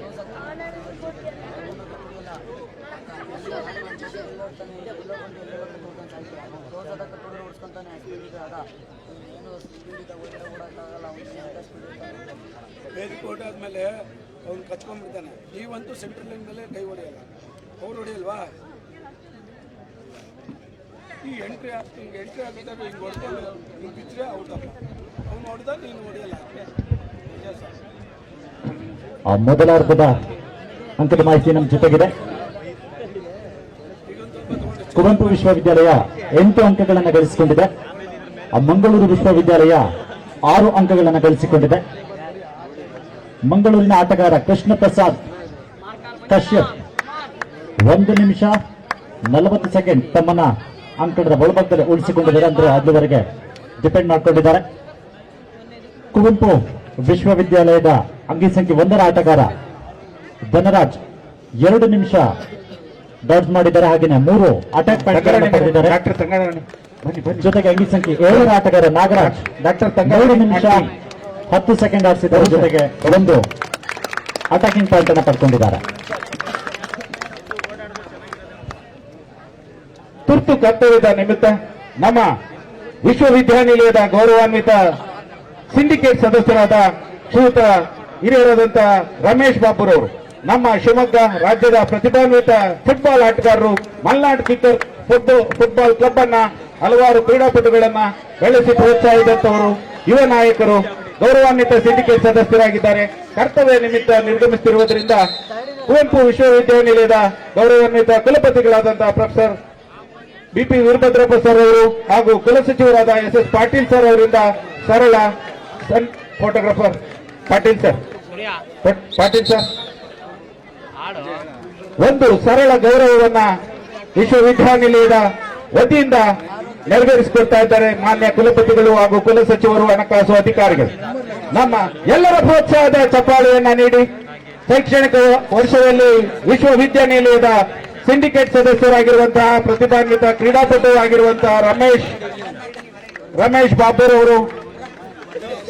ಬೇದಿಕೋಟೆ ಆದಮೇಲೆ ಅವ್ನು ಕಚ್ಕೊಂಡ್ಬಿಡ್ತಾನೆ. ನೀವಂತೂ ಸೆಂಟ್ರಲ್ ಲೈನ್ದಲ್ಲೇ ಕೈ ಹೊಡೆಯಲ್ಲ, ಅವ್ರು ಹೊಡೆಯಲ್ವಾ? ಈ ಎಂಟ್ರಿ ಆಗಿದ್ದಾಗ ಹಿಂಗೆ ಹೊಡೆದು ಹಿಂಗೆ ಬಿಟ್ಟರೆ ಔಟಲ್ಲ. ಅವ್ನು ಹೊಡೆದ ನೀನು ಹೊಡೆಯಲ್ಲ. ಆ ಮೊದಲಾರ್ಧದ ಅಂಕದ ಮಾಹಿತಿ ನಮ್ಮ ಜೊತೆಗಿದೆ. ಕುವೆಂಪು ವಿಶ್ವವಿದ್ಯಾಲಯ 8 ಅಂಕಗಳನ್ನು ಗಳಿಸಿಕೊಂಡಿದೆ. ಮಂಗಳೂರು ವಿಶ್ವವಿದ್ಯಾಲಯ 6 ಅಂಕಗಳನ್ನು ಗಳಿಸಿಕೊಂಡಿದೆ. ಮಂಗಳೂರಿನ ಆಟಗಾರ ಕೃಷ್ಣ ಪ್ರಸಾದ್ ಕಶ್ಯಪ್ 1 ನಿಮಿಷ 40 ಸೆಕೆಂಡ್ ತಮ್ಮನ್ನ ಅಂಕಣದ ಒಳಭಾಗದಲ್ಲಿ ಉಳಿಸಿಕೊಂಡಿದ್ದಾರೆ. ಅಂದ್ರೆ ಅಲ್ಲಿವರೆಗೆ ಡಿಪೆಂಡ್ ಮಾಡಿಕೊಂಡಿದ್ದಾರೆ. ಕುವೆಂಪು ವಿಶ್ವವಿದ್ಯಾಲಯದ ಅಂಗಿ ಸಂಖ್ಯೆ 1ರ ಆಟಗಾರ ಧನರಾಜ್ 2 ನಿಮಿಷ ಡಾಡ್ಜ್ ಮಾಡಿದ್ದಾರೆ. ಹಾಗೆಯೇ 3 ಅಟ್ಯಾಕ್ ಪಡೆದಿದ್ದಾರೆ. ಜೊತೆಗೆ ಅಂಗಿ ಸಂಖ್ಯೆ 7ರ ಆಟಗಾರ ನಾಗರಾಜ್ 3 ನಿಮಿಷ 10 ಸೆಕೆಂಡ್ ಆಡಿಸಿದ್ದಾರೆ. ಜೊತೆಗೆ 1 ಅಟ್ಯಾಕಿಂಗ್ ಪಾಯಿಂಟ್ ಅನ್ನು ಪಡ್ಕೊಂಡಿದ್ದಾರೆ. ತುರ್ತು ಕರ್ತವ್ಯದ ನಿಮಿತ್ತ ನಮ್ಮ ವಿಶ್ವವಿದ್ಯಾನಿಲಯದ ಗೌರವಾನ್ವಿತ ಸಿಂಡಿಕೇಟ್ ಸದಸ್ಯರಾದ ಶ್ರೀಯುತ ಹಿರಿಯರಾದಂತ ರಮೇಶ್ ಬಾಬುರವರು, ನಮ್ಮ ಶಿವಮೊಗ್ಗ ರಾಜ್ಯದ ಪ್ರತಿಭಾನ್ವಿತ ಫುಟ್ಬಾಲ್ ಆಟಗಾರರು, ಮಲ್ನಾಡ್ ಕಿಕ್ಕರ್ ಫುಟ್ಬಾಲ್ ಕ್ಲಬ್ ಅನ್ನ ಹಲವಾರು ಕ್ರೀಡಾಪಟುಗಳನ್ನ ಬೆಳೆಸಿ ಪ್ರೋತ್ಸಾಹಿಸಿದಂತವರು, ಯುವ ನಾಯಕರು, ಗೌರವಾನ್ವಿತ ಸಿಂಡಿಕೇಟ್ ಸದಸ್ಯರಾಗಿದ್ದಾರೆ. ಕರ್ತವ್ಯ ನಿಮಿತ್ತ ನಿರ್ಗಮಿಸುತ್ತಿರುವುದರಿಂದ ಕುವೆಂಪು ವಿಶ್ವವಿದ್ಯಾನಿಲಯದ ಗೌರವಾನ್ವಿತ ಕುಲಪತಿಗಳಾದಂತಹ ಪ್ರೊಫೆಸರ್ ಬಿಪಿ ವೀರಭದ್ರಪ್ಪ ಸರ್ ಅವರು ಹಾಗೂ ಕುಲಸಚಿವರಾದ SS ಪಾಟೀಲ್ ಸರ್ ಅವರಿಂದ ಸರಳ ಫೋಟೋಗ್ರಾಫರ್ ಪಾಟೀಲ್ ಸರ್ ಒಂದು ಸರಳ ಗೌರವವನ್ನ ವಿಶ್ವವಿದ್ಯಾನಿಲಯದ ವತಿಯಿಂದ ನೆರವೇರಿಸಿಕೊಡ್ತಾ ಇದ್ದಾರೆ ಮಾನ್ಯ ಕುಲಪತಿಗಳು ಹಾಗೂ ಕುಲಸಚಿವರು, ಹಣಕಾಸು ಅಧಿಕಾರಿಗಳು. ನಮ್ಮ ಎಲ್ಲರ ಪ್ರೋತ್ಸಾಹದ ಚಪ್ಪಾಳೆಯನ್ನ ನೀಡಿ ಶೈಕ್ಷಣಿಕ ವರ್ಷದಲ್ಲಿ ವಿಶ್ವವಿದ್ಯಾನಿಲಯದ ಸಿಂಡಿಕೇಟ್ ಸದಸ್ಯರಾಗಿರುವಂತಹ ಪ್ರತಿಭಾನ್ವಿತ ಕ್ರೀಡಾಪಟು ಆಗಿರುವಂತಹ ರಮೇಶ್ ಬಾಬುರವರು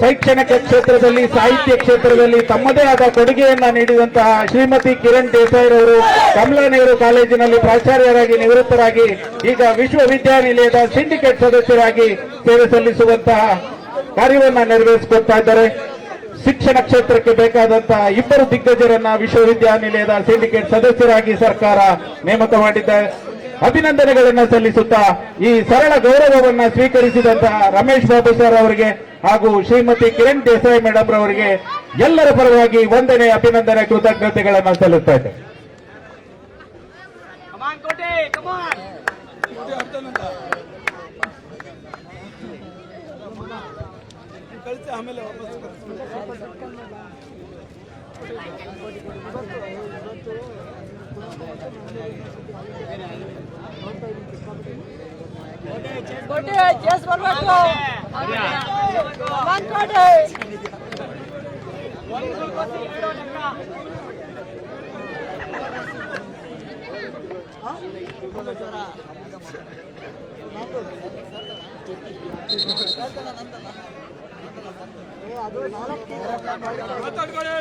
ಶೈಕ್ಷಣಿಕ ಕ್ಷೇತ್ರದಲ್ಲಿ, ಸಾಹಿತ್ಯ ಕ್ಷೇತ್ರದಲ್ಲಿ ತಮ್ಮದೇ ಆದ ಕೊಡುಗೆಯನ್ನ ನೀಡಿದಂತಹ ಶ್ರೀಮತಿ ಕಿರಣ್ ದೇಸಾಯಿರವರು ಕಮಲಾ ನೆಹರು ಕಾಲೇಜಿನಲ್ಲಿ ಪ್ರಾಚಾರ್ಯರಾಗಿ ನಿವೃತ್ತರಾಗಿ ಈಗ ವಿಶ್ವವಿದ್ಯಾನಿಲಯದ ಸಿಂಡಿಕೇಟ್ ಸದಸ್ಯರಾಗಿ ಸೇವೆ ಸಲ್ಲಿಸುವಂತಹ ಕಾರ್ಯವನ್ನ ನೆರವೇರಿಸಿಕೊಡ್ತಾ ಇದ್ದಾರೆ. ಶಿಕ್ಷಣ ಕ್ಷೇತ್ರಕ್ಕೆ ಬೇಕಾದಂತಹ ಇಬ್ಬರು ದಿಗ್ಗಜರನ್ನ ವಿಶ್ವವಿದ್ಯಾನಿಲಯದ ಸಿಂಡಿಕೇಟ್ ಸದಸ್ಯರಾಗಿ ಸರ್ಕಾರ ನೇಮಕ ಮಾಡಿದ್ದಾರೆ. ಅಭಿನಂದನೆಗಳನ್ನು ಸಲ್ಲಿಸುತ್ತಾ ಈ ಸರಳ ಗೌರವವನ್ನ ಸ್ವೀಕರಿಸಿದಂತಹ ರಮೇಶ್ ಬಾಬು ಸರ್ ಅವರಿಗೆ ಹಾಗೂ ಶ್ರೀಮತಿ ಕಿರಣ್ ದೇಸಾಯಿ ಮೇಡಮ್ ರವರಿಗೆ ಎಲ್ಲರ ಪರವಾಗಿ ವಂದನೆ, ಅಭಿನಂದನೆ, ಕೃತಜ್ಞತೆಗಳನ್ನು ಸಲ್ಲಿಸ್ತಾ ಇದ್ದೇನೆ. ಕಳಿಸಿ ಆಮೇಲೆ ವಾಪಸ್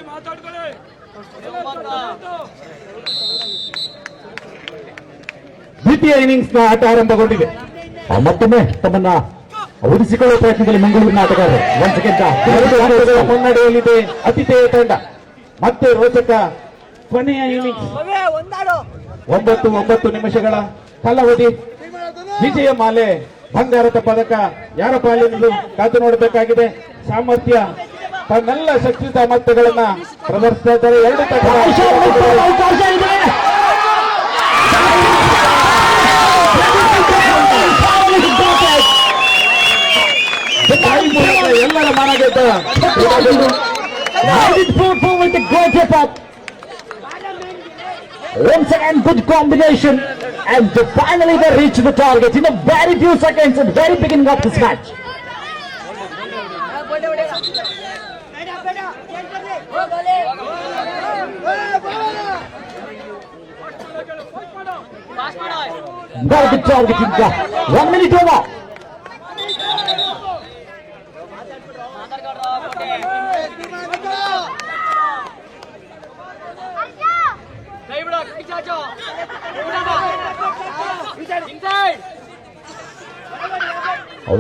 ಮಾತಾಡ್ಕೊಳ್ಳಿ. ದ್ವಿತೀಯ ಇನ್ನಿಂಗ್ಸ್ ನ ಆಟ ಆರಂಭಗೊಂಡಿದೆ. ಮತ್ತೊಮ್ಮೆ ತಮ್ಮನ್ನ ಉಳಿಸಿಕೊಳ್ಳುವ ಪ್ರಯತ್ನದಲ್ಲಿ ಮಂಗಳೂರಿನ ಆಟಗಾರರು ಮುನ್ನಡೆಯಲ್ಲಿದೆ ಅತಿಥೇಯ ತಂಡ. ಮತ್ತೆ ರೋಚಕ ಕೊನೆಯ ಇನ್ನಿಂಗ್ಸ್ 9 ನಿಮಿಷಗಳ ಕಾಲಾವಧಿ. ವಿಜಯ ಮಾಲೆ, ಬಂಗಾರದ ಪದಕ ಯಾರ ಪಾಲಿನದು ಕಾದು ನೋಡಬೇಕಾಗಿದೆ. ಸಾಮರ್ಥ್ಯ, ತನ್ನೆಲ್ಲ ಶಕ್ತಿ ಸಾಮರ್ಥ್ಯಗಳನ್ನ ಪ್ರದರ್ಶಿಸ್ತಾ ಇದ್ದಾರೆ. 2 ಎಲ್ಲರ ಮನಗೆದ್ದ once again good combination and finally they reach the target in a very few seconds at the very beginning of this match. Very good targeting. 1 minute over.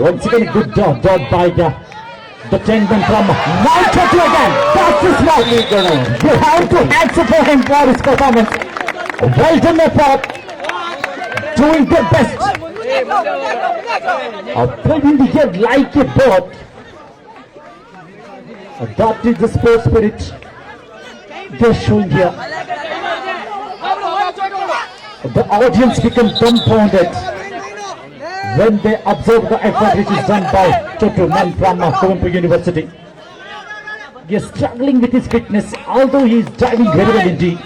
Once again, good job by the 10 men from 9-2 again. That's his mark. You have to accept for him for his performance. Well done effort. Doing their best. Playing the head like a bird. That is the sports spirit they're showing here. The audience become dumbfounded when they observe the effort which is done by Chotu man from Kuveempu University. He is struggling with his fitness, although he is diving very well indeed.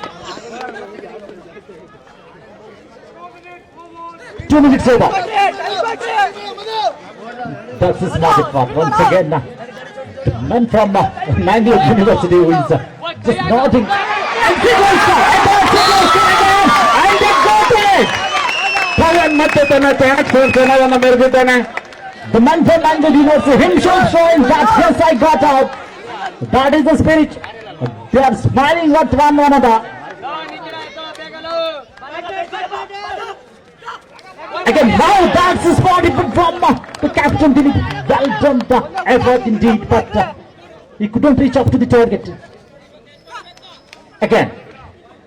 2 minutes over. That's his market part. Once again, the man from Mangalore University who is just nodding. And he goes and they got it! Pavan ಮತ್ತೆ ತನ್ನ ಕ್ಷಣವನ್ನು ಮೆರೆದಿದ್ದಾನೆ. The man from Mangalore University himself showing that yes, I got out. That is the spirit. They are smiling at one another. Again, now that's the spot from the captain Dilip. Well done, the effort indeed, but he couldn't reach up to the target. Again,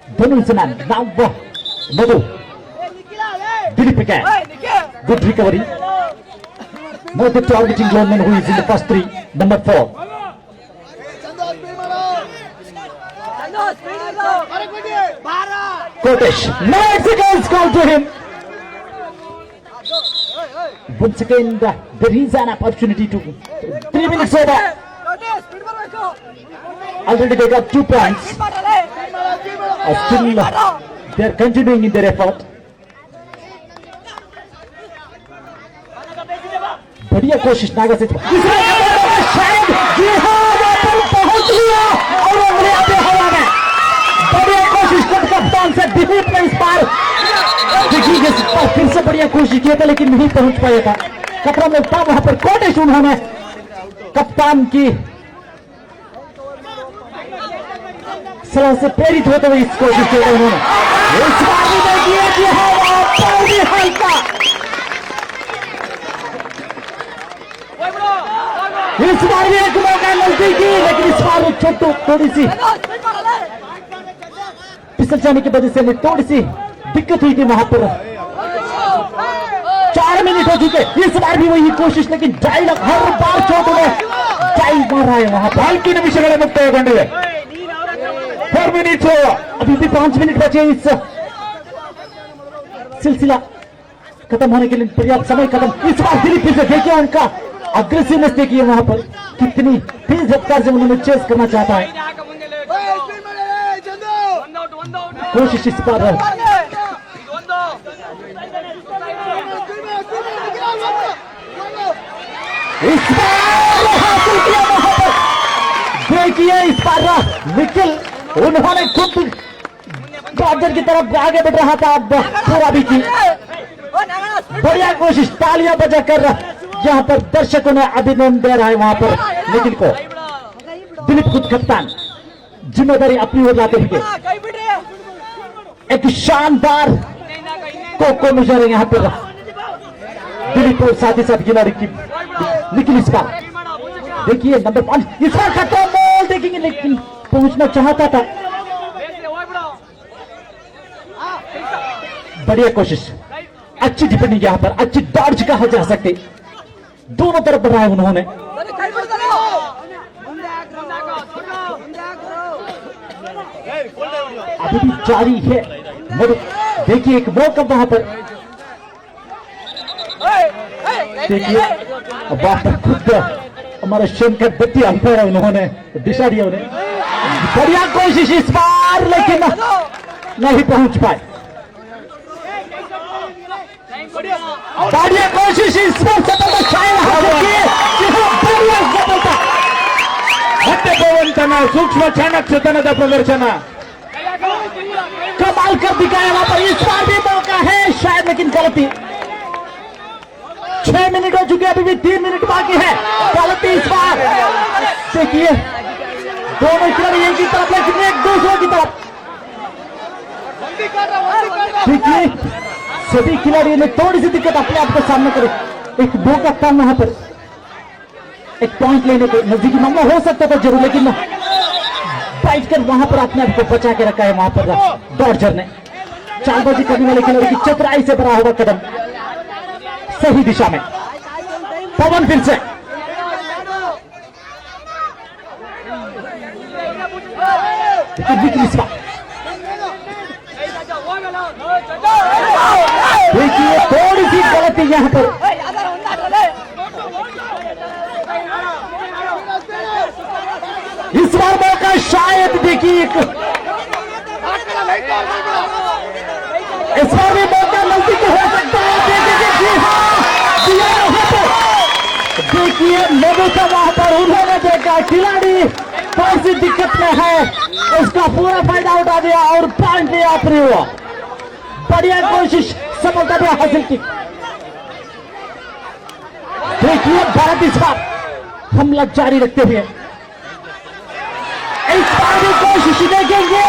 Dhanu is the man. Now, Madhu. Dilip again. Good recovery. Now the targeting lineman who is in the first three. Number 4. Kotesh. No exit called to him. Once again, there is an opportunity to 3 minutes over. Already they got 2 points. Still, they are continuing in their effort. बढ़िया कोशिश नागा से शायद जी हाँ पहुंच लिया और उंगली आते हवा में बढ़िया कोशिश कर कप्तान से दिलीप ने इस बार देखिए फिर से बढ़िया कोशिश किया था लेकिन नहीं पहुंच पाया था खतरा में था वहां पर कोटेश उन्होंने कप्तान की सलाह से प्रेरित होते हुए इस कोशिश किया उन्होंने इस बार भी देखिए कि हल्का इस बार भी एक मौका नजदीकी लेकिन इस बार छोटू थोड़ी सी फिसल जाने की वजह से हमें थोड़ी सी दिक्कत हुई थी वहां पर 4 मिनट हो चुके इस बार भी वही कोशिश लेकिन डाइल हर बार छोटू ने डाइल मार रहा है वहां पर 4 निमिषಗಳ ಮುಕ್ತಾಯಗೊಂಡಿವೆ 4 मिनट्स अभी भी 5 मिनट बचे इस सिलसिला खत्म होने के लिए पर्याप्त समय खत्म इस बार दिलीप से देखिए उनका अग्रेसिवनेस देखिए वहां पर कितनी तेज रफ्तार से उन्होंने चेस करना चाहता है कोशिश इस बार हासिल किया वहां पर देखिए इस बार निखिल उन्होंने खुद डॉजर की तरफ आगे बढ़ रहा था अब पूरा भी की बढ़िया कोशिश तालियां बजाकर जहां पर दर्शकों ने अभिनंदन दे रहा है वहां पर निखिल को दिलीप खुद कप्तान जिम्मेदारी अपनी ओर लाते हुए एक शानदार को मुझे यहां पर दिलीप और साथ ही साथ खिलाड़ी की निखिल इस बार देखिए नंबर 5 इस बार खत्म बॉल देखेंगे लेकिन पहुंचना चाहता था बढ़िया कोशिश अच्छी डिफेंडिंग यहां पर अच्छी डॉज कहा जा सकते दोनों तरफ बढ़ा है उन्होंने अभी भी जारी है देखिए एक मौका वहां पर देखिए वहां पर खुद हमारे शंकर दत्ती अंपायर उन्होंने दिशा दिया उन्हें बढ़िया कोशिश इस बार लेकिन नहीं पहुंच पाए बढ़िया कोशिश इस बार सफलता शायद सफलता ಮತ್ತೆ ಪವನ್ सूक्ष्म चाणक्यतನದ प्रदर्शन कमाल कर दिखाया वहां पर इस बार भी मौका है शायद लेकिन गलती 6 मिनट हो चुके अभी भी 3 मिनट बाकी है गलती इस बार देखिए दोनों खिलाड़ी एक की तरफ लेकिन एक दूसरों की तरफ देखिए सभी खिलाड़ियों ने थोड़ी सी दिक्कत अपने आप को सामने करे एक मौका था वहां पर एक पॉइंट लेने के नजदीकी मामला हो सकता था जरूर लेकिन बैठ कर वहां पर अपने आप को बचा के रखा है वहां पर डॉर्जर ने चालबाजी करने वाले खिलाड़ी की चतुराई से भरा हुआ कदम सही दिशा में पवन फिर से देखिए थोड़ी सी गलती यहां पर इस बार मौका शायद देखिए इस बार भी मौका नजदीक हो सकता है देखिए लोगों का वहां पर उन्होंने देखा खिलाड़ी कौन सी दिक्कत में है उसका पूरा फायदा उठा दिया और पॉइंट लिया अपने हुआ बढ़िया कोशिश सफलता भी हासिल की देखिए भारत इस बार हमला जारी रखते हुए इस बार भी कोशिश देखेंगे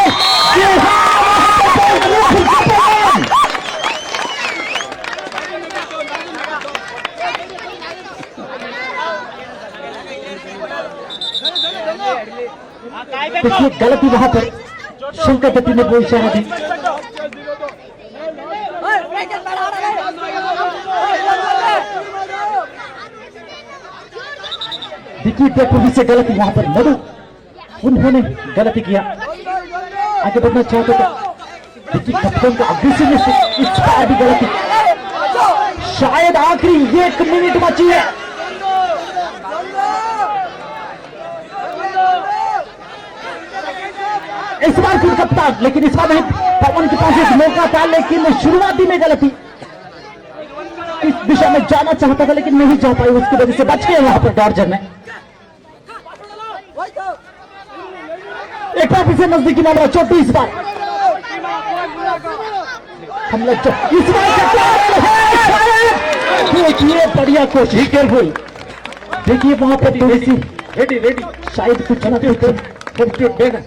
देखिए गलती वहां पर शंकर दत्ती ने वो इशारा दी। देखिए बेपूरी से गलती वहां पर मधु, उन्होंने गलती किया, आगे बढ़ना चाहते थे। देखिए कप्तान का अग्रेसिवनेस, इस बार भी गलती। शायद आखिरी 1 मिनट बची है। इस बार फिर कप्तान, लेकिन इस बार नहीं, पवन के पास एक मौका था लेकिन शुरुआती में गलती। इस दिशा में जाना चाहता था लेकिन नहीं जा पाई, उसकी वजह से बच गए वहां पर डॉर्जर ने। एक बार फिर से नजदीकी मामला चोटी, इस बार हमला इस बार देखिए बढ़िया कोशिश, केयरफुल। देखिए वहां पर थोड़ी सी रेडी शायद कुछ ना कुछ देना।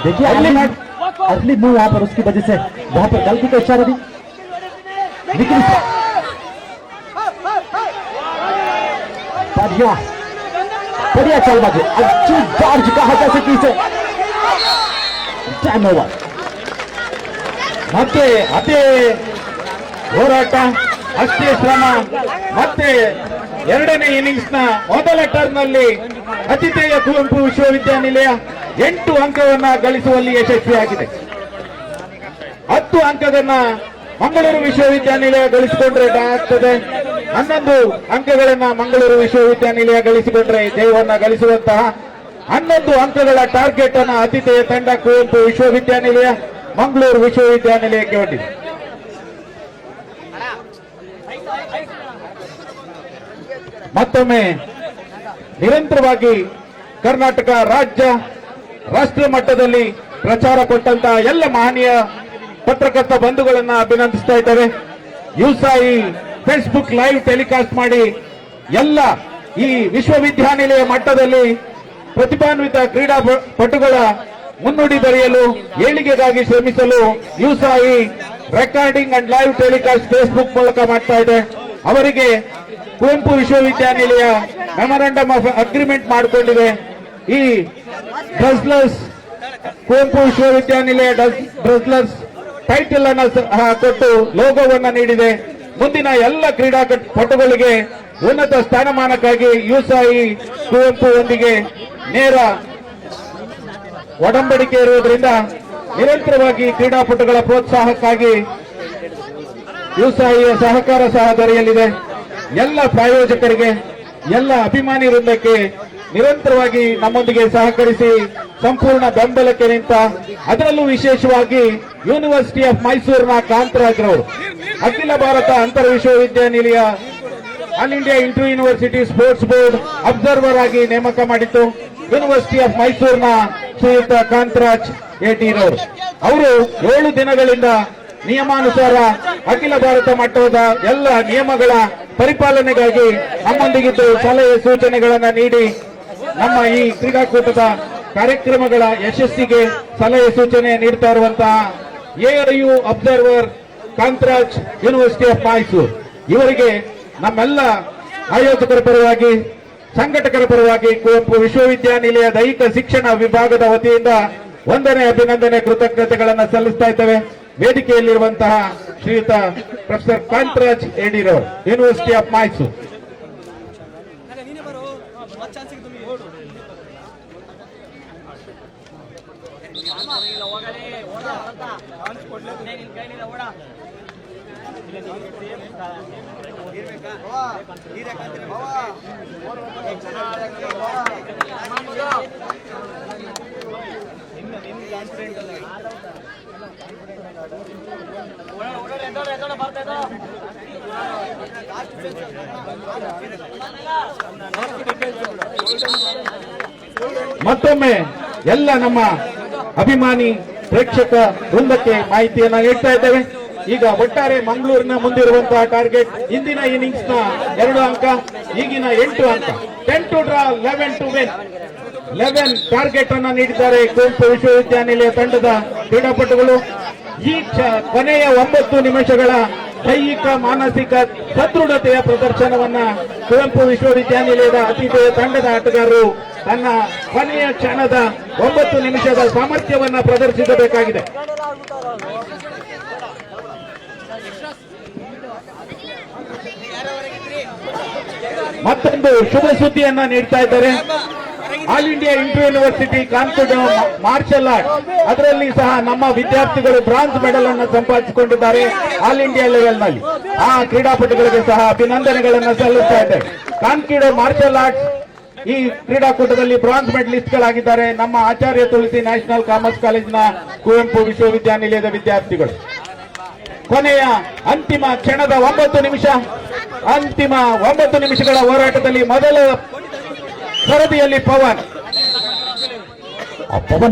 देखिए अर्ली मूव वहां पर, उसकी वजह से वहां पर गलती का इशारा दी। लेकिन बढ़िया चालबाजी, अच्छी चार्ज कहा जा सके इसे। Time over. ಮತ್ತೆ ಅದೇ ಹೋರಾಟ, ಅಷ್ಟೇ ಶ್ರಮ. ಮತ್ತೆ ಎರಡನೇ ಇನ್ನಿಂಗ್ಸ್ ನ ಮೊದಲ ಟರ್ನ್ ನಲ್ಲಿ ಅತಿಥೇಯ ಕುವೆಂಪು ವಿಶ್ವವಿದ್ಯಾನಿಲಯ 8 ಅಂಕವನ್ನ ಗಳಿಸುವಲ್ಲಿ ಯಶಸ್ವಿಯಾಗಿದೆ. 10 ಅಂಕಗಳನ್ನ ಮಂಗಳೂರು ವಿಶ್ವವಿದ್ಯಾನಿಲಯ ಗಳಿಸಿಕೊಂಡ್ರೆ ಆಗ್ತದೆ. 11 ಅಂಕಗಳನ್ನ ಮಂಗಳೂರು ವಿಶ್ವವಿದ್ಯಾನಿಲಯ ಗಳಿಸಿಕೊಂಡ್ರೆ ಜಯವನ್ನ ಗಳಿಸುವಂತಹ 11 ಅಂಕಗಳ ಟಾರ್ಗೆಟ್ ಅನ್ನ ಆತಿಥೇಯ ತಂಡ ಕುವೆಂಪು ವಿಶ್ವವಿದ್ಯಾನಿಲಯ ಮಂಗಳೂರು ವಿಶ್ವವಿದ್ಯಾನಿಲಯಕ್ಕೆ ಹೊಂದಿದೆ. ಮತ್ತೊಮ್ಮೆ ನಿರಂತರವಾಗಿ ಕರ್ನಾಟಕ ರಾಜ್ಯ ರಾಷ್ಟ್ರ ಮಟ್ಟದಲ್ಲಿ ಪ್ರಚಾರ ಕೊಟ್ಟಂತಹ ಎಲ್ಲ ಮಹನೀಯ ಪತ್ರಕರ್ತ ಬಂಧುಗಳನ್ನ ಅಭಿನಂದಿಸ್ತಾ ಇದ್ದಾರೆ. ಯುಸಾಯಿ ಫೇಸ್ಬುಕ್ ಲೈವ್ ಟೆಲಿಕಾಸ್ಟ್ ಮಾಡಿ ಎಲ್ಲ ಈ ವಿಶ್ವವಿದ್ಯಾನಿಲಯ ಮಟ್ಟದಲ್ಲಿ ಪ್ರತಿಭಾನ್ವಿತ ಕ್ರೀಡಾಪಟುಗಳ ಮುನ್ನುಡಿ ಬರೆಯಲು ಏಳಿಗೆಗಾಗಿ ಶ್ರಮಿಸಲು ಯುಸಾಯಿ recording and live telecast Facebook ಮೂಲಕ ಮಾಡ್ತಾ ಇದೆ. ಅವರಿಗೆ ಕುವೆಂಪು ವಿಶ್ವವಿದ್ಯಾನಿಲಯ ಮೆಮೊರಾಂಡಮ್ ಆಫ್ ಅಗ್ರಿಮೆಂಟ್ ಮಾಡಿಕೊಂಡಿದೆ. ಈ ಬ್ರಸ್ಲರ್ಸ್ ಕುವೆಂಪು ವಿಶ್ವವಿದ್ಯಾನಿಲಯ ಬ್ರಸ್ಲರ್ಸ್ ಟೈಟಲ್ ಅನ್ನು ಕೊಟ್ಟು ಲೋಗೋವನ್ನ ನೀಡಿದೆ. ಮುಂದಿನ ಎಲ್ಲ ಕ್ರೀಡಾಪಟುಗಳಿಗೆ ಉನ್ನತ ಸ್ಥಾನಮಾನಕ್ಕಾಗಿ ಯುಸಾಯಿ ಕುವೆಂಪು ಒಂದಿಗೆ ನೇರ ಒಡಂಬಡಿಕೆ ಇರುವುದರಿಂದ ನಿರಂತರವಾಗಿ ಕ್ರೀಡಾಪಟುಗಳ ಪ್ರೋತ್ಸಾಹಕ್ಕಾಗಿ ಯುಸಾಯಿಯ ಸಹಕಾರ ಸಹ ದೊರೆಯಲಿದೆ. ಎಲ್ಲ ಪ್ರಾಯೋಜಕರಿಗೆ, ಎಲ್ಲ ಅಭಿಮಾನಿ ವೃಂದಕ್ಕೆ ನಿರಂತರವಾಗಿ ನಮ್ಮೊಂದಿಗೆ ಸಹಕರಿಸಿ ಸಂಪೂರ್ಣ ಬೆಂಬಲಕ್ಕೆ ನಿಂತ, ಅದರಲ್ಲೂ ವಿಶೇಷವಾಗಿ ಯೂನಿವರ್ಸಿಟಿ ಆಫ್ ಮೈಸೂರಿನ ಕಾಂತರಾಜ್ ರವರು, ಅಖಿಲ ಭಾರತ ಅಂತರ ವಿಶ್ವವಿದ್ಯಾನಿಲಯ all India inter university sports board observer ಆಗಿ ನೇಮಕ ಮಾಡಿತ್ತು ಯೂನಿವರ್ಸಿಟಿ ಆಫ್ ಮೈಸೂರಿನ ಶ್ರೀಯುತ ಕಾಂತರಾಜ್ ರವರು. ಅವರು 7 ದಿನಗಳಿಂದ ನಿಯಮಾನುಸಾರ ಅಖಿಲ ಭಾರತ ಮಟ್ಟದ ಎಲ್ಲ ನಿಯಮಗಳ ಪರಿಪಾಲನೆಗಾಗಿ ನಮ್ಮೊಂದಿಗಿದ್ದು ಸಲಹೆ ಸೂಚನೆಗಳನ್ನು ನೀಡಿ ನಮ್ಮ ಈ ಕ್ರೀಡಾಕೂಟದ ಕಾರ್ಯಕ್ರಮಗಳ ಯಶಸ್ಸಿಗೆ ಸಲಹೆ ಸೂಚನೆ ನೀಡ್ತಾ ಇರುವಂತಹ AIU observer Kantaraj university of Mysuru ಇವರಿಗೆ ನಮ್ಮೆಲ್ಲ ಆಯೋಜಕರ ಪರವಾಗಿ, ಸಂಘಟಕರ ಪರವಾಗಿ ಕುವೆಂಪು ವಿಶ್ವವಿದ್ಯಾನಿಲಯ ದೈಹಿಕ ಶಿಕ್ಷಣ ವಿಭಾಗದ ವತಿಯಿಂದ ವಂದನೆ, ಅಭಿನಂದನೆ, ಕೃತಜ್ಞತೆಗಳನ್ನು ಸಲ್ಲಿಸ್ತಾ ಇದ್ದೇವೆ. ವೇದಿಕೆಯಲ್ಲಿರುವಂತಹ ಶ್ರೀಯುತ ಪ್ರೊಫೆಸರ್ ಕಾಂತರಾಜ್ ರವರು, ಯೂನಿವರ್ಸಿಟಿ ಆಫ್ ಮೈಸೂರು. ಮತ್ತೊಮ್ಮೆ ಎಲ್ಲ ನಮ್ಮ ಅಭಿಮಾನಿ ಪ್ರೇಕ್ಷಕ ವೃಂದಕ್ಕೆ ಮಾಹಿತಿಯನ್ನ ನೀಡ್ತಾ ಇದ್ದೇವೆ. ಈಗ ಒಟ್ಟಾರೆ ಮಂಗಳೂರಿನ ಮುಂದಿರುವಂತಹ ಟಾರ್ಗೆಟ್ ಇಂದಿನ ಇನ್ನಿಂಗ್ಸ್ ನ 2 ಅಂಕ, ಈಗಿನ 8 ಅಂಕ. 10 to draw, 11 to win. 11 target ಅನ್ನ ನೀಡಿದ್ದಾರೆ ಕುವೆಂಪು ವಿಶ್ವವಿದ್ಯಾನಿಲಯ ತಂಡದ ಕ್ರೀಡಾಪಟುಗಳು. ಈ ಕೊನೆಯ 9 ನಿಮಿಷಗಳ ದೈಹಿಕ ಮಾನಸಿಕ ಸದೃಢತೆಯ ಪ್ರದರ್ಶನವನ್ನ ಕುವೆಂಪು ವಿಶ್ವವಿದ್ಯಾನಿಲಯದ ಅತಿಥೇಯ ತಂಡದ ಆಟಗಾರರು ತನ್ನ ಕೊನೆಯ ಕ್ಷಣದ 9 ನಿಮಿಷದ ಸಾಮರ್ಥ್ಯವನ್ನ ಪ್ರದರ್ಶಿಸಬೇಕಾಗಿದೆ. ಮತ್ತೊಂದು ಶುಭ ಸುದ್ದಿಯನ್ನ ನೀಡ್ತಾ ಇದ್ದಾರೆ. All India inter university confidence marshal art ಅದರಲ್ಲಿ ಸಹ ನಮ್ಮ ವಿದ್ಯಾರ್ಥಿಗಳು ಬ್ರಾಂಜ್ ಮೆಡಲ್ ಅನ್ನು ಸಂಪಾದಿಸಿಕೊಂಡಿದ್ದಾರೆ. ಆಲ್ ಇಂಡಿಯಾ ಲೆವೆಲ್ ನಲ್ಲಿ ಆ ಕ್ರೀಡಾಪಟುಗಳಿಗೆ ಸಹ ಅಭಿನಂದನೆಗಳನ್ನು ಸಲ್ಲಿಸ್ತಾ ಇದ್ದೇವೆ. ಕಾನ್ಫಿಡೆನ್ಸ್ ಮಾರ್ಷಲ್ ಆರ್ಟ್ಸ್ ಈ ಕ್ರೀಡಾಕೂಟದಲ್ಲಿ ಬ್ರಾಂಜ್ ಮೆಡಲಿಸ್ಟ್ ಗಳಾಗಿದ್ದಾರೆ ನಮ್ಮ ಆಚಾರ್ಯ ತುಳಸಿ ನ್ಯಾಷನಲ್ ಕಾಮರ್ಸ್ ಕಾಲೇಜಿನ ಕುವೆಂಪು ವಿಶ್ವವಿದ್ಯಾನಿಲಯದ ವಿದ್ಯಾರ್ಥಿಗಳು. ಕೊನೆಯ ಅಂತಿಮ ಕ್ಷಣದ 9 ನಿಮಿಷ, ಅಂತಿಮ 9 ನಿಮಿಷಗಳ ಹೋರಾಟದಲ್ಲಿ ಮೊದಲ ಸರದಿಯಲ್ಲಿ ಪವನ್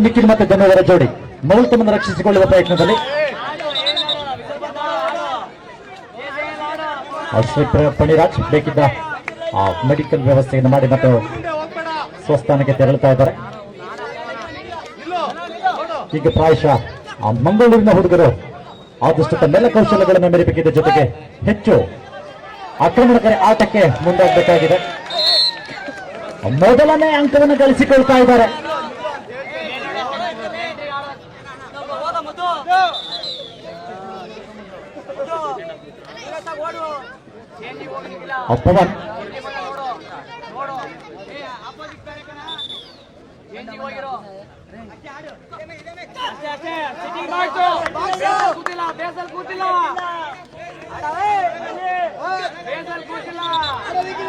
ನಿಖಿಲ್ ಮತ್ತೆ ಜನವರ ಜೋಡಿ ಮೊದಲು ತಮ್ಮನ್ನು ರಕ್ಷಿಸಿಕೊಳ್ಳುವ ಪ್ರಯತ್ನದಲ್ಲಿ ಶ್ರೀ ಪಣಿರಾಜ್ ಬೇಕಿದ್ದ ಮೆಡಿಕಲ್ ವ್ಯವಸ್ಥೆಯನ್ನು ಮಾಡಿ ಮತ್ತೆ ಸ್ವಸ್ಥಾನಕ್ಕೆ ತೆರಳುತ್ತಾ ಇದ್ದಾರೆ. ಈಗ ಪ್ರಾಯಶಃ ಮಂಗಳೂರಿನ ಹುಡುಗರು ಆದಷ್ಟು ತಮ್ಮೆಲ್ಲ ಕೌಶಲ್ಯಗಳನ್ನು ಮೆರೆಬೇಕಿದೆ, ಜೊತೆಗೆ ಹೆಚ್ಚು ಆಕ್ರಮಣಕಾರಿ ಆಟಕ್ಕೆ ಮುಂದಾಗಬೇಕಾಗಿದೆ. ಮೊದಲನೇ ಅಂಕವನ್ನು ಗಳಿಸಿಕೊಳ್ತಾ ಇದ್ದಾರೆ. ಪವನ್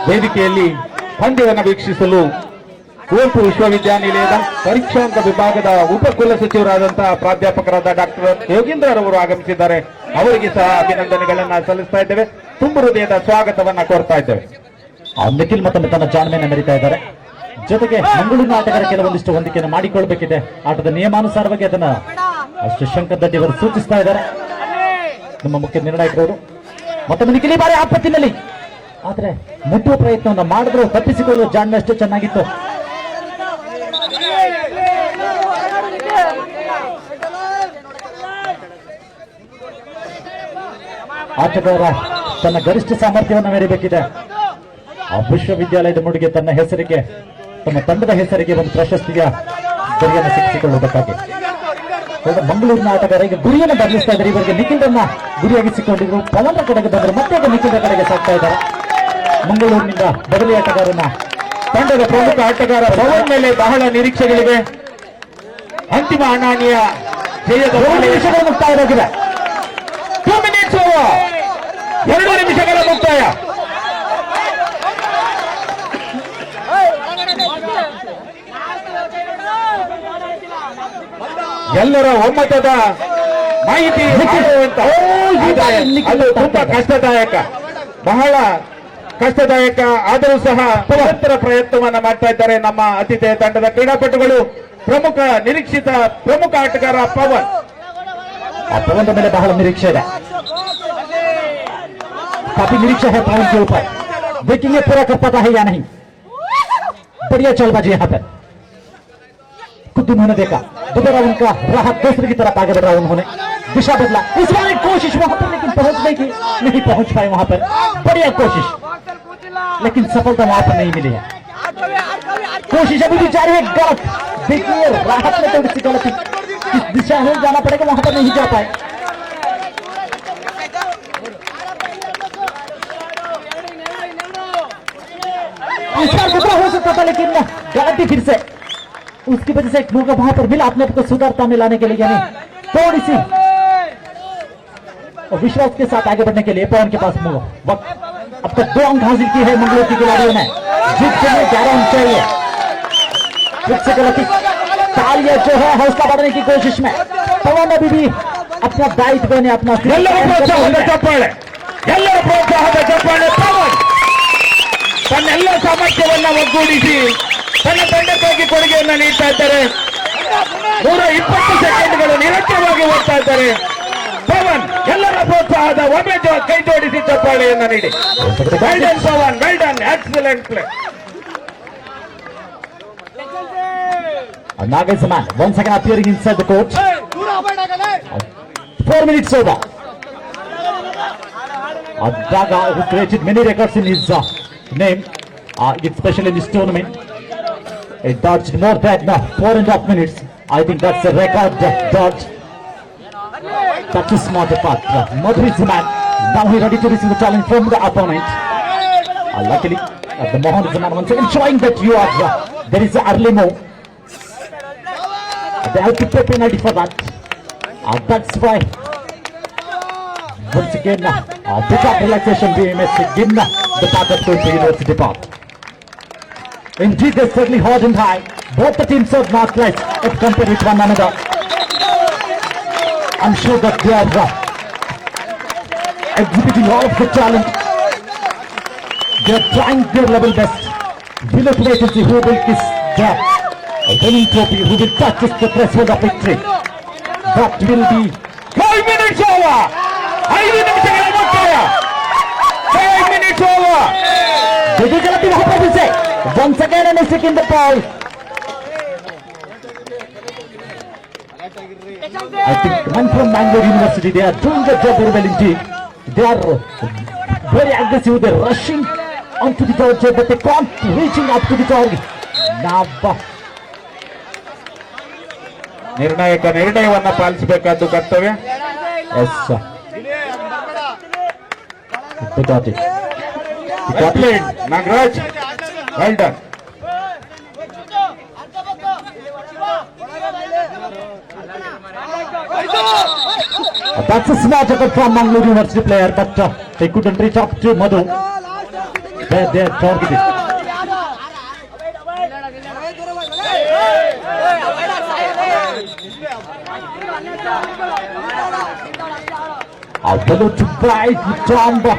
ವೇದಿಕೆಯಲ್ಲಿ ಪಂದ್ಯವನ್ನು ವೀಕ್ಷಿಸಲು ಕುವೆಂಪು ವಿಶ್ವವಿದ್ಯಾನಿಲಯದ ಪರೀಕ್ಷಾಂಕ ವಿಭಾಗದ ಉಪಕುಲ ಸಚಿವರಾದಂತಹ ಪ್ರಾಧ್ಯಾಪಕರಾದ ಡಾಕ್ಟರ್ ಯೋಗೀಂದ್ರರವರು ಆಗಮಿಸಿದ್ದಾರೆ. ಅವರಿಗೆ ಸಹ ಅಭಿನಂದನೆಗಳನ್ನ ಸಲ್ಲಿಸ್ತಾ ಇದ್ದೇವೆ. ತುಂಬು ಹೃದಯದ ಸ್ವಾಗತವನ್ನ ಕೋರ್ತಾ ಇದ್ದೇವೆ. ನಿಖಿಲ್ ಮತ್ತೊಮ್ಮೆ ತನ್ನ ಜಾಣ್ಮೆಯನ್ನು ಮೆರೀತಾ ಇದ್ದಾರೆ. ಜೊತೆಗೆ ಮಂಗಳೂರಿನ ಆಟಗಾರ ಕೆಲವೊಂದಿಷ್ಟು ಹೊಂದಿಕೆಯನ್ನು ಮಾಡಿಕೊಳ್ಬೇಕಿದೆ. ಆಟದ ನಿಯಮಾನುಸಾರವಾಗಿ ಅದನ್ನ ಶಂಕರ್ ದಡ್ಡಿ ಅವರು ಸೂಚಿಸ್ತಾ ಇದ್ದಾರೆ, ನಮ್ಮ ಮುಖ್ಯ ನಿರ್ಣಾಯಕರವರು. ಮತ್ತೊಮ್ಮೆ ನಿಖಿಲ್ ಬಾರಿ ಆಪತ್ತಿನಲ್ಲಿ ಆದ್ರೆ ಮುಟ್ಟುವ ಪ್ರಯತ್ನವನ್ನು ಮಾಡಿದ್ರು, ತಪ್ಪಿಸಿಕೊಳ್ಳುವ ಜಾಣ್ಮೆ ಅಷ್ಟು ಚೆನ್ನಾಗಿತ್ತು. ಆಟಗಾರ ತನ್ನ ಗರಿಷ್ಠ ಸಾಮರ್ಥ್ಯವನ್ನು ಮೆರೆಯಬೇಕಿದೆ. ಆ ವಿಶ್ವವಿದ್ಯಾಲಯದ ಮುಡಿಗೆ ತನ್ನ ಹೆಸರಿಗೆ, ತನ್ನ ತಂಡದ ಹೆಸರಿಗೆ ಒಂದು ಪ್ರಶಸ್ತಿಯ ಗುರಿಯನ್ನು ಸಿಕ್ಕಿಸಿಕೊಳ್ಳುವುದಕ್ಕಾಗಿ ಮಂಗಳೂರಿನ ಆಟಗಾರ ಈಗ ಗುರಿಯನ್ನು ಬದಲಿಸ್ತಾ ಇದ್ದಾರೆ. ಇವರಿಗೆ ನಿಖಿಲ್ರನ್ನ ಗುರಿಯಾಗಿಸಿಕೊಂಡಿದ್ರು, ಪವನ್ ಕಡೆಗೆ ಬಂದರು, ಮತ್ತೆ ನಿಖಿಲ್ರ ಕಡೆಗೆ ಸಾಕ್ತಾ ಇದ್ದಾರೆ. ಮಂಗಳೂರಿನಿಂದ ಬದಲಿ ಆಟಗಾರನ ತಂಡದ ಪ್ರಮುಖ ಆಟಗಾರ ಪವನ್ ಮೇಲೆ ಬಹಳ ನಿರೀಕ್ಷೆಗಳಿವೆ. ಅಂತಿಮ ಹಣಾಣಿಯ ಜಯದ ನಿಮಿಷಗಳ ಮುಕ್ತಾಯವಾಗಿದೆ. 2 minutes over. 2 ನಿಮಿಷಗಳ ಮುಕ್ತಾಯ. ಎಲ್ಲರ ಒಮ್ಮತದ ಮಾಹಿತಿ ಅದು ತುಂಬಾ ಕಷ್ಟದಾಯಕ, ಬಹಳ ಕಷ್ಟದಾಯಕ. ಆದರೂ ಸಹ ನಿರಂತರ ಪ್ರಯತ್ನವನ್ನ ಮಾಡ್ತಾ ಇದ್ದಾರೆ ನಮ್ಮ ಅತಿಥೇಯ ತಂಡದ ಕ್ರೀಡಾಪಟುಗಳು. ಪ್ರಮುಖ ನಿರೀಕ್ಷಿತ ಪ್ರಮುಖ ಆಟಗಾರ ಪವನ್. पवन मेरे बहल निरीक्षे है, काफी निरीक्षे है पवन के ऊपर. देखेंगे पूरा कर पाता है या नहीं. बढ़िया चलबाजी यहाँ पे खुद उन्होंने देखा, दोबारा उनका राह दूसरे की तरफ आगे बढ़ा, उन्होंने दिशा बदला. इस बार एक कोशिश वहां पर, लेकिन पहुंचने की नहीं पहुंच पाए वहां पर. बढ़िया कोशिश, लेकिन सफलता वहां पर नहीं मिली है. कोशिश अभी भी जारी है. गलत देखिए, राहत में थोड़ी सी गलती, किस दिशा में जाना पड़ेगा वहां पर नहीं जा पाए. इस बार दूसरा हो सकता था, लेकिन गलती फिर से उसकी वजह से एक मौका वहां पर मिला अपने आप को सुधारता में लाने के लिए, यानी थोड़ी सी विश्वास के साथ आगे बढ़ने के लिए. पवन के पास वक्त, अब तक 2 अंक हासिल की है मंगलोर की खिलाड़ियों ने. जीत के लिए 11 अंक चाहिए. फिर से गलती, तालियां जो है हौसला बढ़ाने की कोशिश में. पवन अभी भी अपना दायित्व ने अपना ಪ್ರೋತ್ಸಾಹದ ಚಪ್ಪಾಳೆ. ಪವನ್ ತನ್ನೆಲ್ಲ ಸಾಮರ್ಥ್ಯವನ್ನ ಒಗ್ಗೂಡಿಸಿ ತನ್ನ ತಂಡಕ್ಕಾಗಿ ಕೊಡುಗೆಯನ್ನ ನೀಡ್ತಾ ಇದ್ದಾರೆ. 120 ಸೆಕೆಂಡ್ಗಳು ನಿರಂತರವಾಗಿ ಓಡ್ತಾ ಇದ್ದಾರೆ. ಪವನ್ ಎಲ್ಲರ ಪ್ರೋತ್ಸಾಹದ ಒಮ್ಮೆ ಕೈ ಜೋಡಿಸಿ ಚಪ್ಪಾಳೆಯನ್ನ ನೀಡಿ. Well done Pavan, well done, excellent play. Nagelsmann once again appearing inside the court. 4 minutes over. Daga, who created many records in his name, especially in this tournament. He dodged more than 4.5 minutes. I think that's a record dodge. That is smart part. Madhu is the man. Now he's ready to receive the challenge from the opponent. Luckily, the Mohan is the man once again showing that you are there is an early move. They have to pay penalty for that. That's why once again a bit of relaxation we must give the part of the University part. Indeed, they're certainly hard and high. Both the teams are not less if compared with one another. I'm sure that they are exhibiting all of the challenge. They are trying their level best. We'll have to wait and see who will kiss the winning trophy, who will touch the threshold of victory. That will be 5 minutes over. 5 ನಿಮಿಷಗಳ ಮುಕ್ತಾಯ. 5 minutes over. Difficulty once again and a second the ball. I think one from Bangalore University, they are doing the job very well indeed. They are very aggressive, they are rushing onto the target, but they can't reaching up to the target. Now, ನಿರ್ಣಾಯಕ ನಿರ್ಣಯವನ್ನ ಪಾಲಿಸಬೇಕಾದ್ದು ಕರ್ತವ್ಯ. yes, sir. They got it. Well played, Nagraj. Well done. That's a smart effort from Mangalore University player, but they couldn't reach up to Madhu. They are targeted. Madhu to bite with Tomba.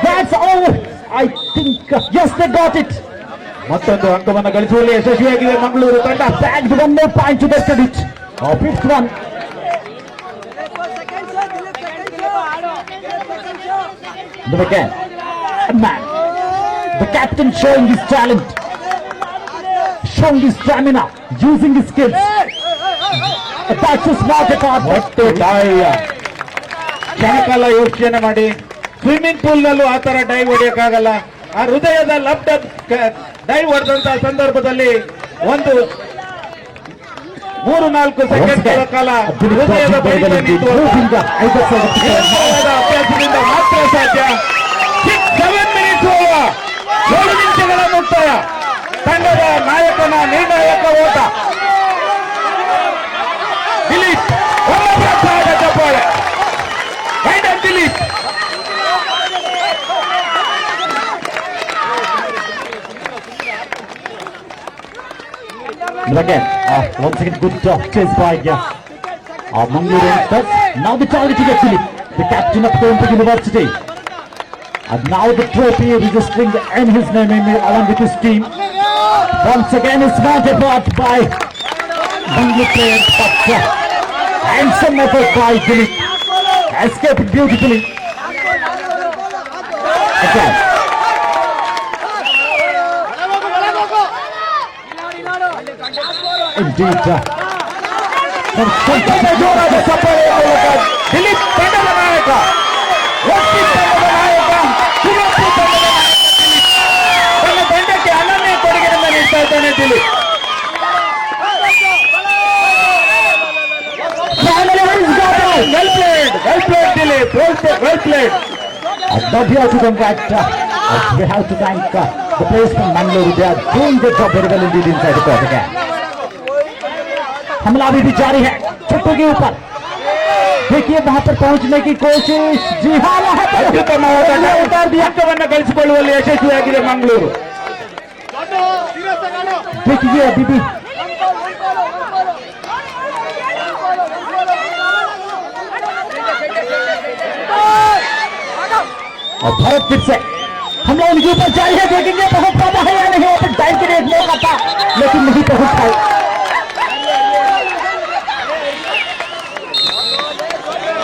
That's all. I think yes, they got it. ಮತ್ತೊಂದು ಅಂಕವನ್ನು ಗಳಿಸುವಲ್ಲಿ ಯಶಸ್ವಿಯಾಗಿದೆ ಮಂಗಳೂರು ತಂಡ. Bagged one more point to their credit. Fifth one. But again, man, the captain showing his talent, showing his stamina, using his skills. That's a smart part. ಒಟ್ಟು dive ಕ್ಷಣಕಾಲ ಯೋಚನೆ ಮಾಡಿ swimming pool ನಲ್ಲೂ ಆ ತರ ಡೈವ್ ಹೊಡೆಯಕ್ಕಾಗಲ್ಲ. ಆ ಹೃದಯದ ಲಬ್ಧ dive ಹೊಡೆದಂತಹ ಸಂದರ್ಭದಲ್ಲಿ ಒಂದು 3-4 ಸೆಕೆಂಡ್ಗಳ ಕಾಲ ಹೃದಯದ ಬಡಿತ ನಿಂತು ಅಭ್ಯಾಸದಿಂದ ಮಾತ್ರ ಸಾಧ್ಯ. 7 minutes over. 7 ನಿಮಿಷಗಳ ಮುಕ್ತಾಯ. ತಂಡದ ನಾಯಕನ ನಿರ್ಣಾಯಕ ಓಟ. ದಿಲೀಪ್ ಒಳ್ಳೆಯ ಚಪ್ಪಾಳೆ. Raider Dilip. Again, once again, good chase by Mangalore youngsters. Now the target is Philip, the captain of Coimbatore University. And now the trophy registering in his name along with his team. Once again, a smart effort by Mangalore players, but handsome effort by Philip. Escaped beautifully. Again. Indeed. ಜೋರಾದ ಚಪ್ಪಾಳೆಯ ಮೂಲಕ ದಿಲೀಪ್ ತಂಡದ ನಾಯಕ, ಒಟ್ಟಿ ತಂಡದ ನಾಯಕ, ಕುವೆಂಪು ತಂಡದ ನಾಯಕ ದಿಲೀಪ್ ತನ್ನ ತಂಡಕ್ಕೆ ಅನನ್ಯ ಕೊಡುಗೆಯಿಂದ ನೀಡ್ತಾ ಇದ್ದಾನೆ Dilip. Well played Dilip, well played. But we have to congrats. We have to thank the players from Bangalore. They are doing their job very well indeed inside the court again. हमला भी जारी है छुट्टू के ऊपर. देखिए वहां पर पहुंचने की कोशिश. जी हाँ, वहां पर ಅತ್ಯುತ್ತಮವಾದ ಉತ್ತಾರ ಅಂಕವನ್ನು ಗಳಿಸಿಕೊಳ್ಳುವಲ್ಲಿ ಯಶಸ್ವಿಯಾಗಿದೆ ಮಂಗಳೂರು. देखिए अभी भी और भारत फिर से हमला उनके ऊपर जारी है. देखेंगे बहुत ज्यादा है या नहीं. वहां पर डाइव के लिए एक मौका था लेकिन नहीं पहुंच पाए.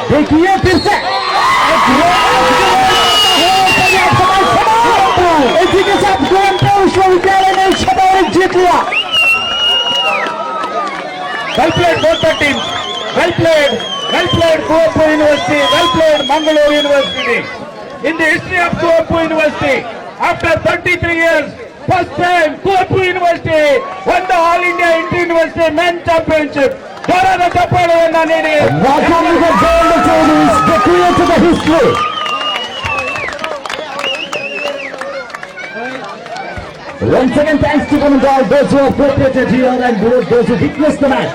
देखिए फिर से इसी के साथ गोल विश्वविद्यालय ने शतक जीत लिया। Well played both the teams. Well played Kuoppu University. Well played Mangalore University. In the history of Kuoppu University, after 33 years, first time Kuoppu University won the All India Inter-University Men's Championship. ಜೋರಾದ ಚಪ್ಪಾಳೆಯನ್ನ ನೀಡಿ Rajendra Gold Ladies, they created the history. Once again, thanks to one and all those who have participated here and those who witnessed the match.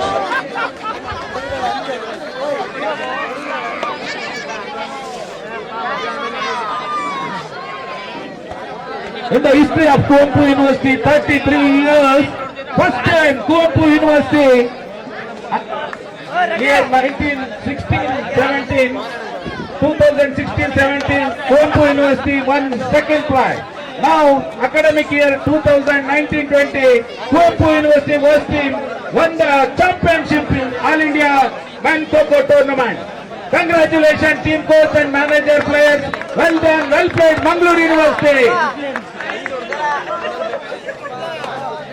In the history of Kuoppu University, 33 years, first time Kuoppu University, year 1916-17, 2016-17, Kuoppu University won second prize. Now, academic year 2019-20, Kuoppu University was team won the championship in All India Men Kho-Kho tournament. Congratulations team coach and manager players. Well done, well played Mangalore University.